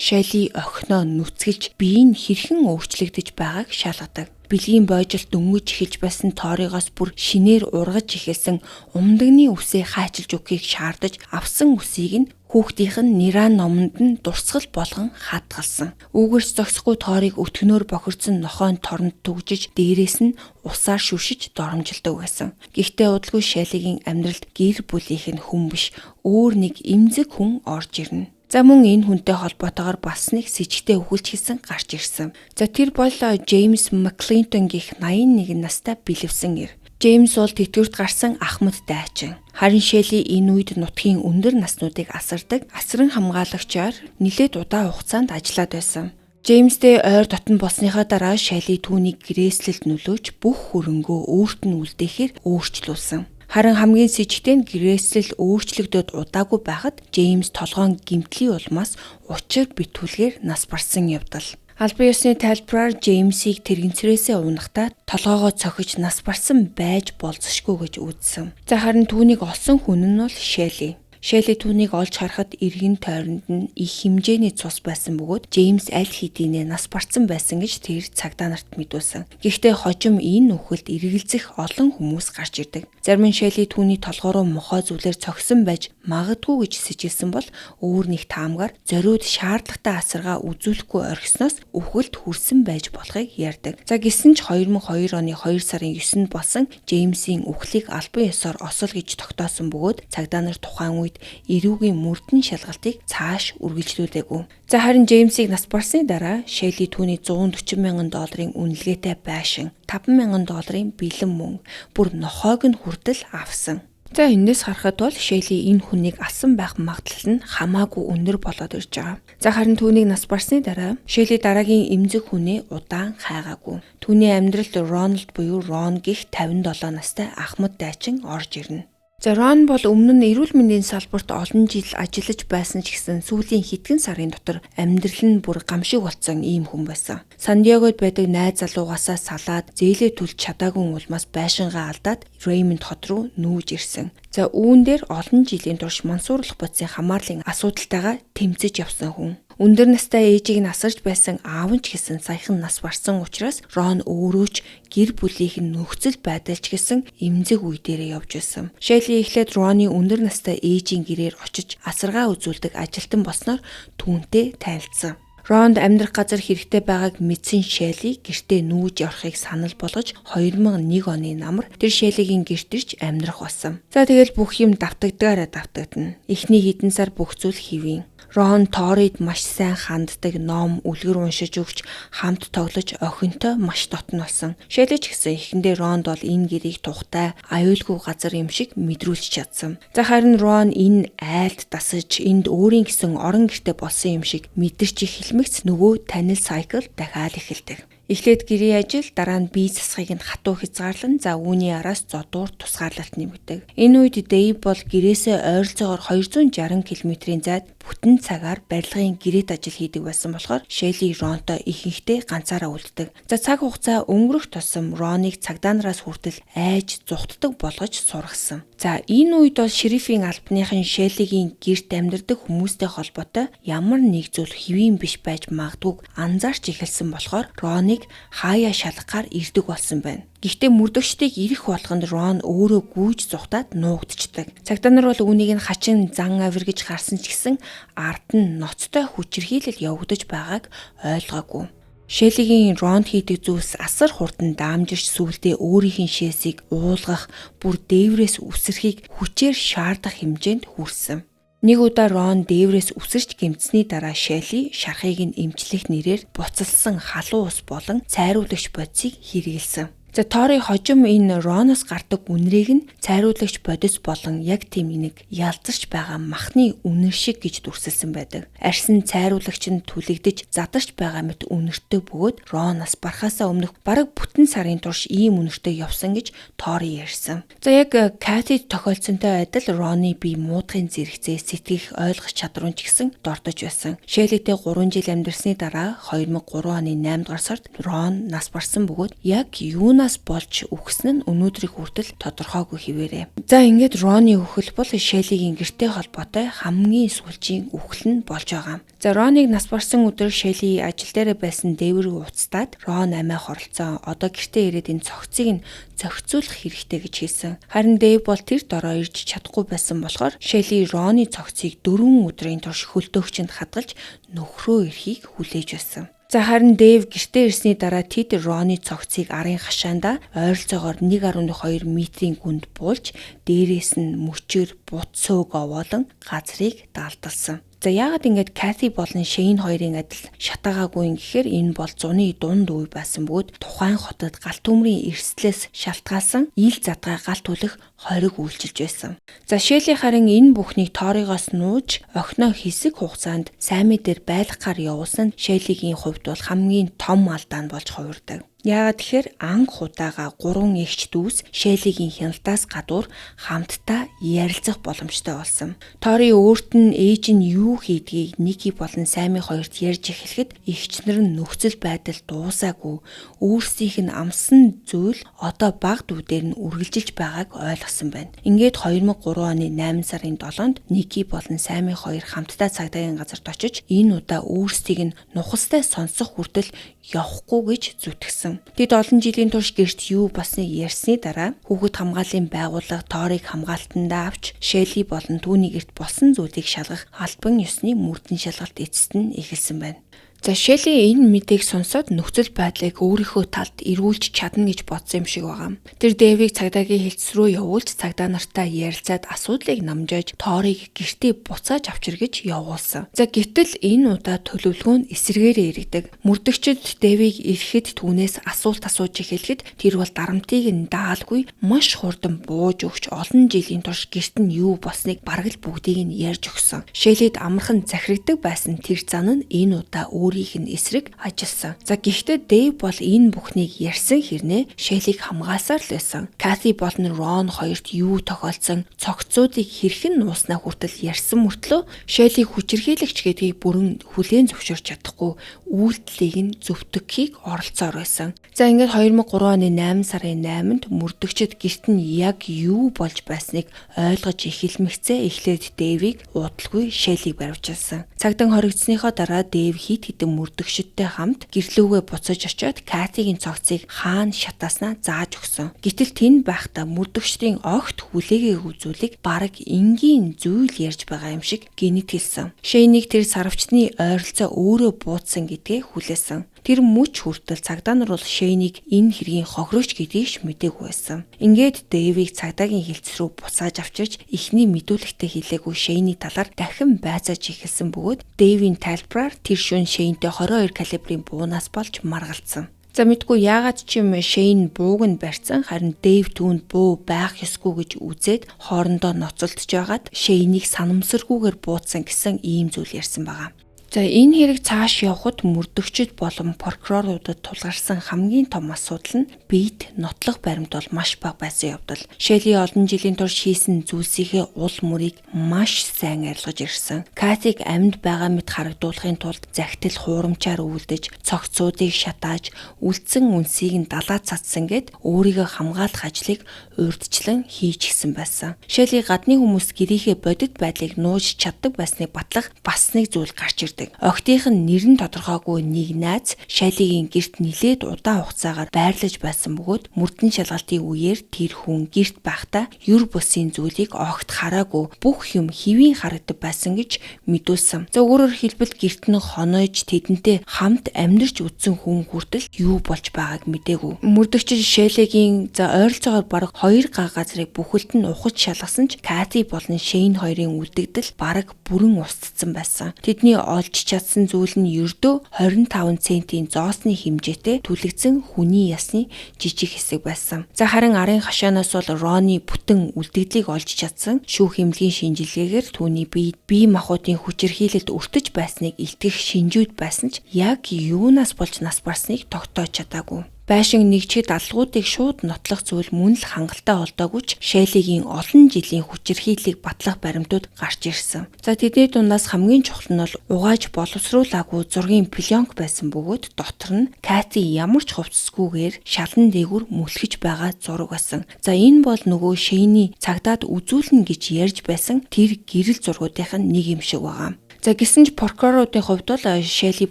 Шелли охиноо нүцгэлж бие нь хэрхэн өөрчлөгдөж байгааг шалгадаг. Бэлгийн бойжилт дөнгөж эхэлж байсан Торигоос бүр шинээр ургаж эхэлсэн умдагны үсээ хайчилж өгөхийг шаардаж авсан үсийг нь хүүхдийнх нь Ниран номонд нь дурсгал болгон хадгалсан. Үүгээрс зогсохгүй Ториг өтгөнөөр бохирдсон нохойн торонд түгжиж дээрээс нь усаар шүршиж доромжилдог байсан. Гэхдээ удалгүй Шеллигийн амьдралд гэр бүлийнх нь хүн биш, өөр нэг эмзэг хүн орж ирнэ. За мөн энэ хүнтэй холбоотойгоор бас нэг с ิจ гтэй өхөлч хийсэн гарч ирсэн. За тэр бол Джеймс Маклинтон гэх 81 настай бэлэвсэн ир. Джеймс бол тэтгэврт гарсан Ахмад дайчин. Харин Шелли энэ үед нутгийн өндөр наснуудыг асардаг асран хамгаалагчаар нэлээд удаа хугацаанд ажиллаад байсан. Джеймстэй ойр дотн болсныхаа дараа Шелли түүнийг гэрээслэлд нөлөөж бүх хөрөнгөө өөрт нь үлдээхээр өөрчлүүлсэн. Харин хамгийн с ิจ гтэй гэрээслэл өөрчлөгдөд удаагүй байхад Джеймс толгоон гэмтлийн улмаас учир битүүлгээр нас барсан явдал. Албан ёсны тайлбараар Джеймсийг тэрэгцрээсээ унахдаа толгоогоо цохиж нас барсан байж болзошгүй гэж үзсэн. За харин түүнийг олсон хүн нь бол Шелли. Шелли түүнийг олж харахад эргэн тойронд нь их хэмжээний цус байсан бөгөөд Джеймс аль хэдийнэ нас барсан байсан гэж тэр цагдаа нарт мэдүүлсэн. Гэхдээ хожим энэ үхэлд эргэлзэх олон хүмүүс гарч ирдэг. Зарим нь Шелли түүний толгоо руу мохой зүйлээр цогсон байж магадгүй гэж сэжилсэн бол өөр нэг таамгаар зориуд шаардлагатай асаргаа үзүүлэхгүй орхисноос үхэлд хүрсэн байж болохыг ярьдаг. За гэсэн ч 2002 оны 2 сарын 9-нд болсон Джеймсийн үхлийг албан ёсоор осол гэж тогтоосон бөгөөд цагдаа нар тухайн үед эрүүгийн мөрдөн шалгалтыг цааш үргэлжлүүлээгүй. За харин Джеймсийг нас барсны дараа Шелли түүний $140,000 үнэлгээтэй байшин, $5,000 бэлэн мөнгө, бүр нохойг нь хүртэл авсан. За энэс харахад бол Шелли энэ хүнийг алсан байх магадлал нь хамаагүй өндөр болоод ирж байгаа. За харин түүнийг нас барсны дараа Шелли дараагийн эмзэг хүнээ удаан хайгаагүй. Түүний амьдралд Рональд буюу Рон гэх 57 настай Ахмад дайчин орж ирнэ. За Рон бол өмнө нь эрүүл мэндийн салбарт олон жил ажиллаж байсан ч гэсэн сүүлийн хэдхэн сарын дотор амьдрал нь бүр гамшиг болсон ийм хүн байсан. Сан-Диегод байдаг найз залуугаасаа салаад зээлээ төлж чадаагүй улмаас байшингаа алдаад Реймонд хот руу нүүж ирсэн. За үүн дээр олон жилийн турш мансуурлах бодисын хамаарлын асуудалтайгаа тэмцэж явсан хүн. Өндөр настай ээжийг нь асарч байсан аав нь ч гэсэн саяхан нас барсан учраас Рон өөрөө ч гэр бүлийнх нь нөхцөл байдалч гэсэн эмзэг үе дээрээ явж байсан. Шелли эхлээд Роны өндөр настай ээжийн гэрээр очиж асаргаа үзүүлдэг ажилтан болсноор түүнтэй танилцсан. Ронд амьдрах газар хэрэгтэй байгааг мэдсэн Шелли гэртээ нүүж явахыг санал болгож 2001 оны намар тэр Шеллигийн гэрт ирж амьдрах болсон. За тэгэл бүх юм давтагдгаараа давтагдана. Эхний хэдэн сар бүх зүйл хэвэн. Рон Торид маш сайн ханддаг, ном, үлгэр уншиж өгч хамт тоглож охинтой маш дотн болсон. Шелли ч гэсэн эхэндээ Ронд бол энэ гэрийг тухтай, аюулгүй газар юм шиг мэдрүүлж чадсан. За харин Рон энэ айлд дасаж энд өөрийн гэсэн орон гэртээ болсон юм шиг мэдэрч эхэлмэгц нөгөө танил сайкл дахиад эхэлдэг. Эхлээд гэрийн ажил, дараа нь бие засахыг нь хатуу хязгаарлан, за үүний араас зодуур тусгаарлалт нэмэгдэг. Энэ үед Дэйв бол гэрээсээ ойролцоогоор 260 км-ийн зайд бүтэн цагаар барилгын гэрээт ажил хийдэг байсан болохоор Шелли Ронтой ихэнхдээ ганцаараа үлддэг. За цаг хугацаа өнгөрөх тусам Роныг цагдаа нараас хүртэл айж зүхтдэг болгож сургасан. За энэ үед бол шерифийн албаныхан Шеллигийн гэрт амьдардаг хүмүүстэй холбоотой ямар нэг зүйл хэвийн биш байж магадгүй анзаарч эхэлсэн болохоор Роныг хаяа шалгахаар ирдэг болсон байна. Гэхдээ мөрдөгчдийг ирэх болгонд Рон өөрөө гүйж зүхтаад нуугдчихдаг. Цагдаа нар бол үүнийг нь хачин зан авир гэж харсан ч гэсэн ард нь ноцтой хүчирхийлэл явагдаж байгааг ойлгоогүй. Шеллигийн Ронд хийдэг зүйлс асар хурдан даамжирч сүулдэ өөрийнх нь шээсийг уулгах, бүр дээврээс үсрэхийг хүчээр шаардах хэмжээнд хүрсэн. Нэг удаа Рон дээврээс үсэрч гэмтсэний дараа Шелли шархыг нь эмчлэх нэрээр буцалсан халуун ус болон цайруулагч бодисыг хэрэгэлсэн. За Тори хожим энэ Роноос гардаг үнэрийг нь цайруулагч бодис болон яг тийм нэг ялзарч байгаа махны үнэр шиг гэж дүрсэлсэн байдаг. Арьсан цайруулагч нь түлэгдэж задарч байгаа мэт үнэртэй бөгөөд Роноос барахаасаа өмнөх бараг бүтэн сарын турш ийм үнэртэй явсан гэж Тори ярьсан. За яг Катид тохиолдсонтой адил Роны бие муудахын зэрэгцээ сэтгэх ойлгох чадвар нь ч гэсэн дордож байсан. Шеллитэй 3 жил амьдарсны дараа 2003 оны 8 дугаар сард Рон нас барсан бөгөөд яг юунаас болж үхсэн нь өнөөдрийг хүртэл тодорхойгүй хിവэрэ. За ингээд Роны үхэл бол Шеллигийн гэртэй холбоотой хамгийн сүүлчийн үхэл нь болж байгаа. За Роныг нас барсан өдөр Шелли ажил дээр байсан дээврийг уцтаад Рон амиа хоролцоо. Одоо гэртээ ирээд энэ цогцыг нь зохицуулах хэрэгтэй гэж хэлсэн. Харин Дэйв бол тэр дороо ирж чадахгүй байсан болохоор Шелли Роны цогцыг 4 өдрийн турш хөлдөөгчөнд хадгалж нөхрөө эрхийг хүлээж байсан. За харин Дэйв гэртээ ирсний дараа тэд Роны цогцыг арын хашаанда ойролцоогоор 1.2 метрийн гүнд буулж дээрээс нь мөчөөр бут сөг овоолон газрыг даалдалсан. За яагаад ингэж Кати болон Шейн хоёрын адил шатаагаагүй юм гэхээр энэ бол зуны дунд үе байсан бөгөөд тухайн хотод галт төмрийн эрсдлээс шалтгаалсан ил задгай галт түлэх хориг үйлчилж байсан. За Шелли харин энэ бүхнийг Торигоос нууж охиноо хэсэг хугацаанд Сами дээр байлгахаар явуулсан нь Шеллигийн хувьд бол хамгийн том алдаа нь болж хувирдаг. Яагаад тэгэхээр анх удаага 3 эгч дүүс Шеллигийн хяналтаас гадуур хамтдаа ярилцах боломжтой болсон. Тори өөрт нь ээж нь юу хийдгийг Ники болон Сами хоёрт ярьж эхлэхэд эгчнэр нь нөхцөл байдал дуусаагүй өөрсдийнх нь амссан зүйл одоо баг дүүдээр нь үргэлжилж байгааг ойлгосон байна. Ингээд 2003 оны 8 сарын 7-нд Ники болон Сами хоёр хамтдаа цагдаагийн газарт очиж энэ удаа өөрсдийг нь нухастай сонсох хүртэл явахгүй гэж зүтгэсэн. Тэд олон жилийн турш гэрт юу басныг ярьсны дараа хүүхэд хамгааллын байгууллага Ториг хамгаалтандаа авч Шелли болон түүний гэрт болсон зүйлийг шалгах албан ёсны мөрдөн шалгалт эцэст нь эхэлсэн байна. За Шелли энэ мэдээг сонсоод нөхцөл байдлыг өөрийнхөө талд эргүүлж чадна гэж бодсон юм шиг байгаа. Тэр Дэвийг цагдаагийн хэлтс рүү явуулж цагдаа нартай ярилцаад асуудлыг намжааж Ториг гэртээ буцааж авчиргэж явуулсан. За гэтэл энэ удаа төлөвлөгөө нь эсэргээрээ иргэдэг. Мөрдөгчд Дэвийг ирэхэд түүнээс асуулт асууж эхлэхэд тэр бол дарамтыг нь даалгүй маш хурдан бууж өгч олон жилийн турш гэрт нь юу болсныг бараг л бүгдийг нь ярьж өгсөн. Шеллид амархан захирагдаг байсан тэр зан нь энэ удаа өөрийнх нь эсрэг ажилласан. За гэхдээ Дэйв бол энэ бүхнийг ярьсан хэрнээ Шеллиг хамгаалсаар л байсан. Кати болон Рон хоёрт юу тохиолдсон, цогцуудыг хэрхэн нууснаа хүртэл ярьсан мөртлөө Шеллиг хүчирхийлэгч гэдгийг бүрэн хүлээн зөвшөөрч чадахгүй үйлдэлийг нь зөвтгөхийг оролцоор байсан. За ингээд 2003 оны 8 сарын 8-нд мөрдөгчд гэрт нь яг юу болж байсныг ойлгож эхэлмэгцээ эхлээд Дэйвийг удалгүй Шеллиг баривчилсан. Цагдаа хоригдсныхоо дараа Дэйв хит хэдэн мөрдөгчдтэй хамт гэрлүүгээ буцаж очиод Катигийн цогцыг хаана шатааснаа зааж өгсөн. Гэтэл тэнд байхдаа мөрдөгчдийн огт хүлээгээгүй зүйлийг бараг энгийн зүйл ярьж байгаа юм шиг гинэт хэлсэн. Шейнийг тэр сарвчны ойролцоо өөрөө буудсан гэдгээ хүлээсэн. Тэр мөч хүртэл цагдаа нар бол Шейнийг энэ хэргийн хохирогч гэдгийг ч мэдээгүй байсан. Ингээд Дэвийг цагдаагийн хэлтс рүү буцааж авчирч эхний мэдүүлэгтээ хэлээгүй Шейний талаар дахин байцааж эхэлсэн бөгөөд Дэвийн тайлбараар тэр шөнө Шейнтэй 22 калибрын буунаас болж маргалцсан. За мэдгүй яагаад ч юм Шейн бууг нь барьсан харин Дэйв түүнд буу байх ёсгүй гэж үзээд хоорондоо ноцолдож байгаад Шейнийг санамсаргүйгээр буудсан гэсэн ийм зүйл ярьсан байгаа. За энэ хэрэг цааш явхад мөрдөгчд болон прокуроруудад тулгарсан хамгийн том асуудал нь биед нотлох баримт бол маш бага байсан явдал. Шелли олон жилийн турш хийсэн зүйлсийнхээ ул мөрийг маш сайн арилгаж ирсэн. Катиг амьд байгаа мэт харагдуулахын тулд захидал хуурамчаар үлдэж, цогцуудыг шатааж, үлдсэн үнсийг нь далаад цацсан гэд өөрийгөө хамгаалах ажлыг урьдчилан хийж гисэн байсан. Шелли гадны хүмүүс гэрийнхээ бодит байдлыг нууж чаддаг байсныг батлах бас нэг зүйл гарч ирдэг. байдаг. Охидынх нь нэр нь тодорхойгүй нэг найз Шайлигийн гэрт нилээд удаан хугацаагаар байрлаж байсан бөгөөд мөрдөн шалгалтын үеэр тэр хүн гэрт байхдаа юр бусын зүйлийг огт хараагүй, бүх юм хэвийн харагдав байсан гэж мэдүүлсэн. За өөрөөр хэлбэл гэрт нь хонойж тэдэнтэй хамт амьдарч үдсэн хүн хүртэл юу болж байгааг мэдээгүй. Мөрдөгч Шайлигийн ойролцоогоор бараг 2 га газрыг бүхэлд нь ухаж шалгасан ч Кати болон Шейн хоёрын үлдэгдэл бараг бүрэн устдсан байсан. Тэдний олж чадсан зүйл нь ердөө 25 центийн зоосны хэмжээтэй түлэгдсэн хүний ясны жижиг хэсэг байсан. За харин арын хашаанаас бол Рони бүтэн үлдэгдлийг олж чадсан шүүх эмнэлгийн шинжилгээгээр түүний бие махбодын хүчирхийлэлд өртөж байсныг илтгэх шинжүүд байсан ч яг юунаас болж нас барсныг тогтоож чадаагүй. Байшин нэгчид алгуудыг шууд нотлох зүйл мөн л хангалттай олдоогүй ч Шайлигийн олон жилийн хүчирхийллийг батлах баримтууд гарч ирсэн. За тэдний дундаас хамгийн чухал нь бол угааж боловсруулаагүй зургийн пленк байсан бөгөөд дотор нь Кати ямар ч хувцасгүйгээр шалан дээгүр мүлхэж байгаа зураг байсан. За энэ бол нөгөө Шейний цагдаад үзүүлнэ гэж ярьж байсан тэр гэрэл зургуудын нэг юм шиг байгаа. За гэсэн ч прокуроруудын хувьд бол Шайли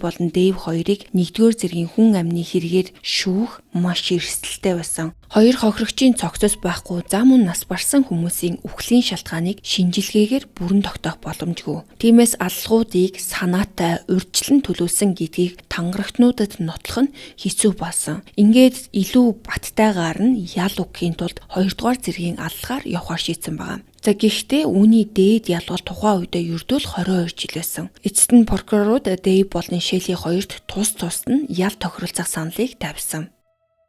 болон Дэйв хоёрыг 1-р зэргийн хүн амны хэрэгээр шүүх маш эрсдэлтэй байсан. Хоёр хохирогчийн цогцос байхгүй зам мөн нас барсан хүмүүсийн үхлийн шалтгааныг шинжилгээгээр бүрэн тогтоох боломжгүй. Тиймээс аллагуудыг санаатай урьдчилан төлөвлөсөн гэдгийг тангарагтнуудад нотлох нь хэцүү болсон. Ингээд илүү баттайгаар нь ял өгөхийн тулд 2-р зэргийн аллагаар явахаар шийдсэн байна. За гэхдээ үүний дээд ялгал тухайн үедээ ердөө л 22 жил байсан. Эцэст нь прокурорууд Дэйв болон Шейли хоёрт тусад нь ял тохиролцох саналыг тавьсан.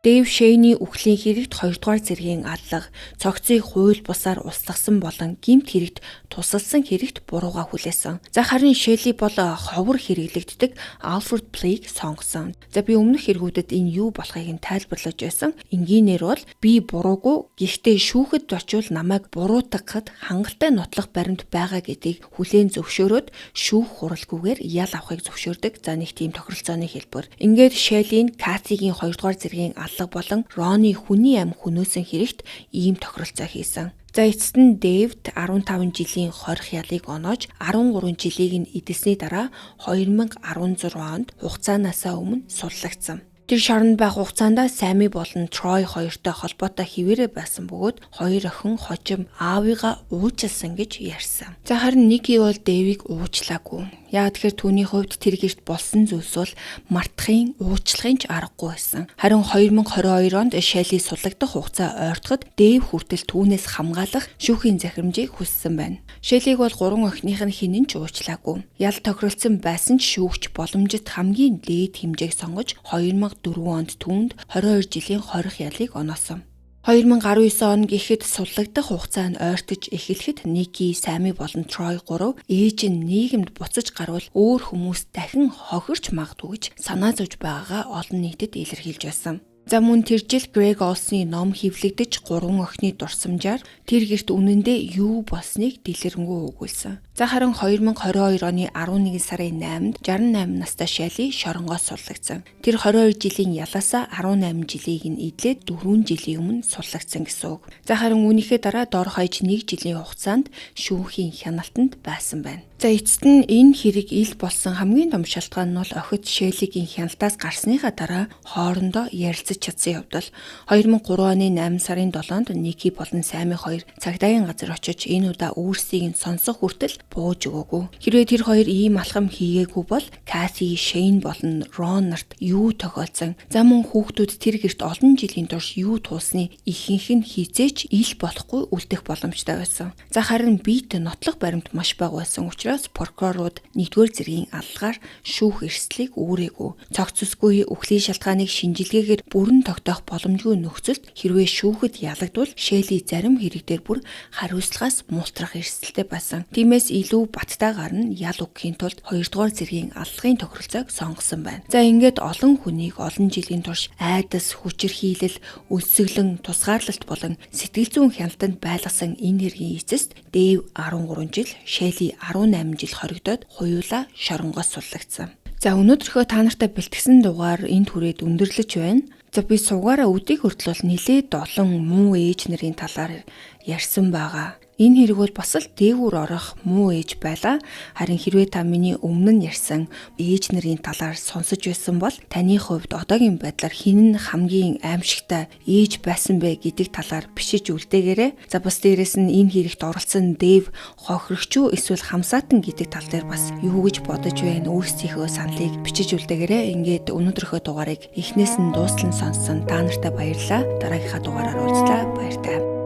Дэйв Шейний үхлийн хэрэгт 2-р зэргийн аллага, цогцыг хууль бусаар устгасан болон гэмт хэрэгт тусалсан хэрэгт бурууга хүлээсэн. За харин Шейли бол ховор хэрэглэгддэг Alfred Blake сонгосон. За би өмнөх хэрэгүүдэд энэ юу болохыг нь тайлбарлаж байсан. Энгийнээр бол би буруугүй, гэхдээ шүүхэд очивол намайг буруутгахад хангалттай нотлох баримт байгаа гэдгийг хүлээн зөвшөөрөөд шүүх хуралгүйгээр ял авахыг зөвшөөрдөг. За нэг тийм тохиролцооны хэлбэр. Ингээд Шейлийн Катигийн 2-р зэргийн аллага болон Рони хүний ам хөнөөсөн хэрэгт ийм тохиролцоо хийсэн. За эцэст нь Дэвид 15 жилийн хорих ялыг оноож 13 жилийг нь эдэлсний дараа 2016 онд хугацаанаасаа өмнө суллагдсан. Тэр шоронд байх хугацаанд Сами болон Трой хоёртой холбоотой хിവэрэ байсан бөгөөд хоёр охин хожим аавыгаа уучлсан гэж ярьсан. За харин Ники бол Дэвийг уучлаагүй. Яг тэгэхээр түүний хувьд тэр гэрт болсон зүйлс бол мартахын, уучлахын ч аргагүй байсан. Харин 2022 онд Шайли суллагдах хугацаа ойртоход Дэв хүртэл түүнээс хамгаалах шүүхийн захирамжийг хүссэн байна. Шайлиг бол 3 охиных нь хинэн ч уучлаагүй. Ял тохиролцсон байсан ч шүүгч боломжит хамгийн дээд хэмжээг сонгож 2004 онд түүнд 22 жилийн хорих ялыг оноосон. 2019 он гэхэд суллагдах хугацаа нь ойртож эхлэхэд Ники, Сами болон Трой 3 ээж нь нийгэмд буцаж гарвал өөр хүмүүс дахин хохирч магадгүй гэж санаа зовж байгаагаа олон нийтэд илэрхийлж байсан. За мөн тэр жил Грег Олсны ном хэвлэгдэж 3 охины дурсамжаар тэр гэрт үнэндээ юу болсныг дэлгэрэнгүй өгүүлсэн. За харин 2022 оны 11 сарын 8-нд 68 настай Шайли шоронгоос суллагдсан. Тэр 22 жилийн ялаасаа 18 жилийг нь эдлээд 4 жилийн өмнө суллагдсан гэсэн үг. За харин үүнийхээ дараа дор хаяж 1 жилийн хугацаанд шүүхийн хяналтанд байсан байна. За эцэст нь энэ хэрэг ил болсон хамгийн том шалтгаан нь бол охид Шайлигийн хяналтаас гарсныхаа дараа хоорондоо ярилцаж чадсан явдал. 2003 оны 8 сарын 7-нд Ники болон Сами хоёр цагдаагийн газар очиж энэ удаа үүрсийг нь сонсох хүртэл бууж өгөөгүй. Хэрвээ тэр хоёр ийм алхам хийгээгүй бол Кати, Шейн болон Рон нарт юу тохиолдсон? За мөн хүүхдүүд тэр гэрт олон жилийн турш юу туулсныг ихэнх нь хизээч ил болохгүй үлдэх боломжтой байсан. За харин бит нотлох баримт маш бага байсан учраас прокурорууд 1-р зэргийн аллагаар шүүх эрсдлийг үүрээгүй. Цогцсгүй үхлийн шалтгааныг шинжилгээгээр бүрэн тогтоох боломжгүй нөхцөлд хэрвээ шүүхэд ялагдвал Шайли зарим хэрэгдээр бүр хариуцлагаас мултрах эрсдэлтэй байсан. Тиймээс илүү баттайгаар нь ял өгөхийн тулд 2-р зэргийн аллагын тохиролцоог сонгосон байна. За ингээд олон хүнийг олон жилийн турш айдас, хүчирхийлэл, өлсгөлэн, тусгаарлалт болон сэтгэл зүйн хяналтанд байлгасан энэ хэргийн эцэст Дэв 13 жил, Шайли 18 жил хоригдоод хуйлаа шоронгоос суллагдсан. За өнөөдрийнхөө та нартай бэлтгэсэн дугаар энд хүрээд өндөрлөж байна. За би сугаараа өдийг хүртэл нэлээд олон муу ээж нарын талаар ярьсан байгаа. Энэ хэрэг бол бас л дээгүүр орох муу ээж байлаа. Харин хэрвээ та миний өмнө нь ярьсан ээж нарын талаар сонсож байсан бол таны хувьд одоогийн байдлаар хэн нь хамгийн аимшигтай ээж байсан бэ гэдэг талаар бичиж үлдээгээрэй. За бас дээрэс нь энэ хэрэгт оролцсон Дэв хохирогч уу эсвэл хамсаатан гэдэг тал дээр бас юу гэж бодож байна өөрсдийнхөө саналыг бичиж үлдээгээрэй. Ингээд өнөөдрийнхөө дугаарыг эхнээс нь дуустал нь сонссон та нартай баярлалаа. Дараагийнхаа дугаараар уулзлаа. Баяр таа.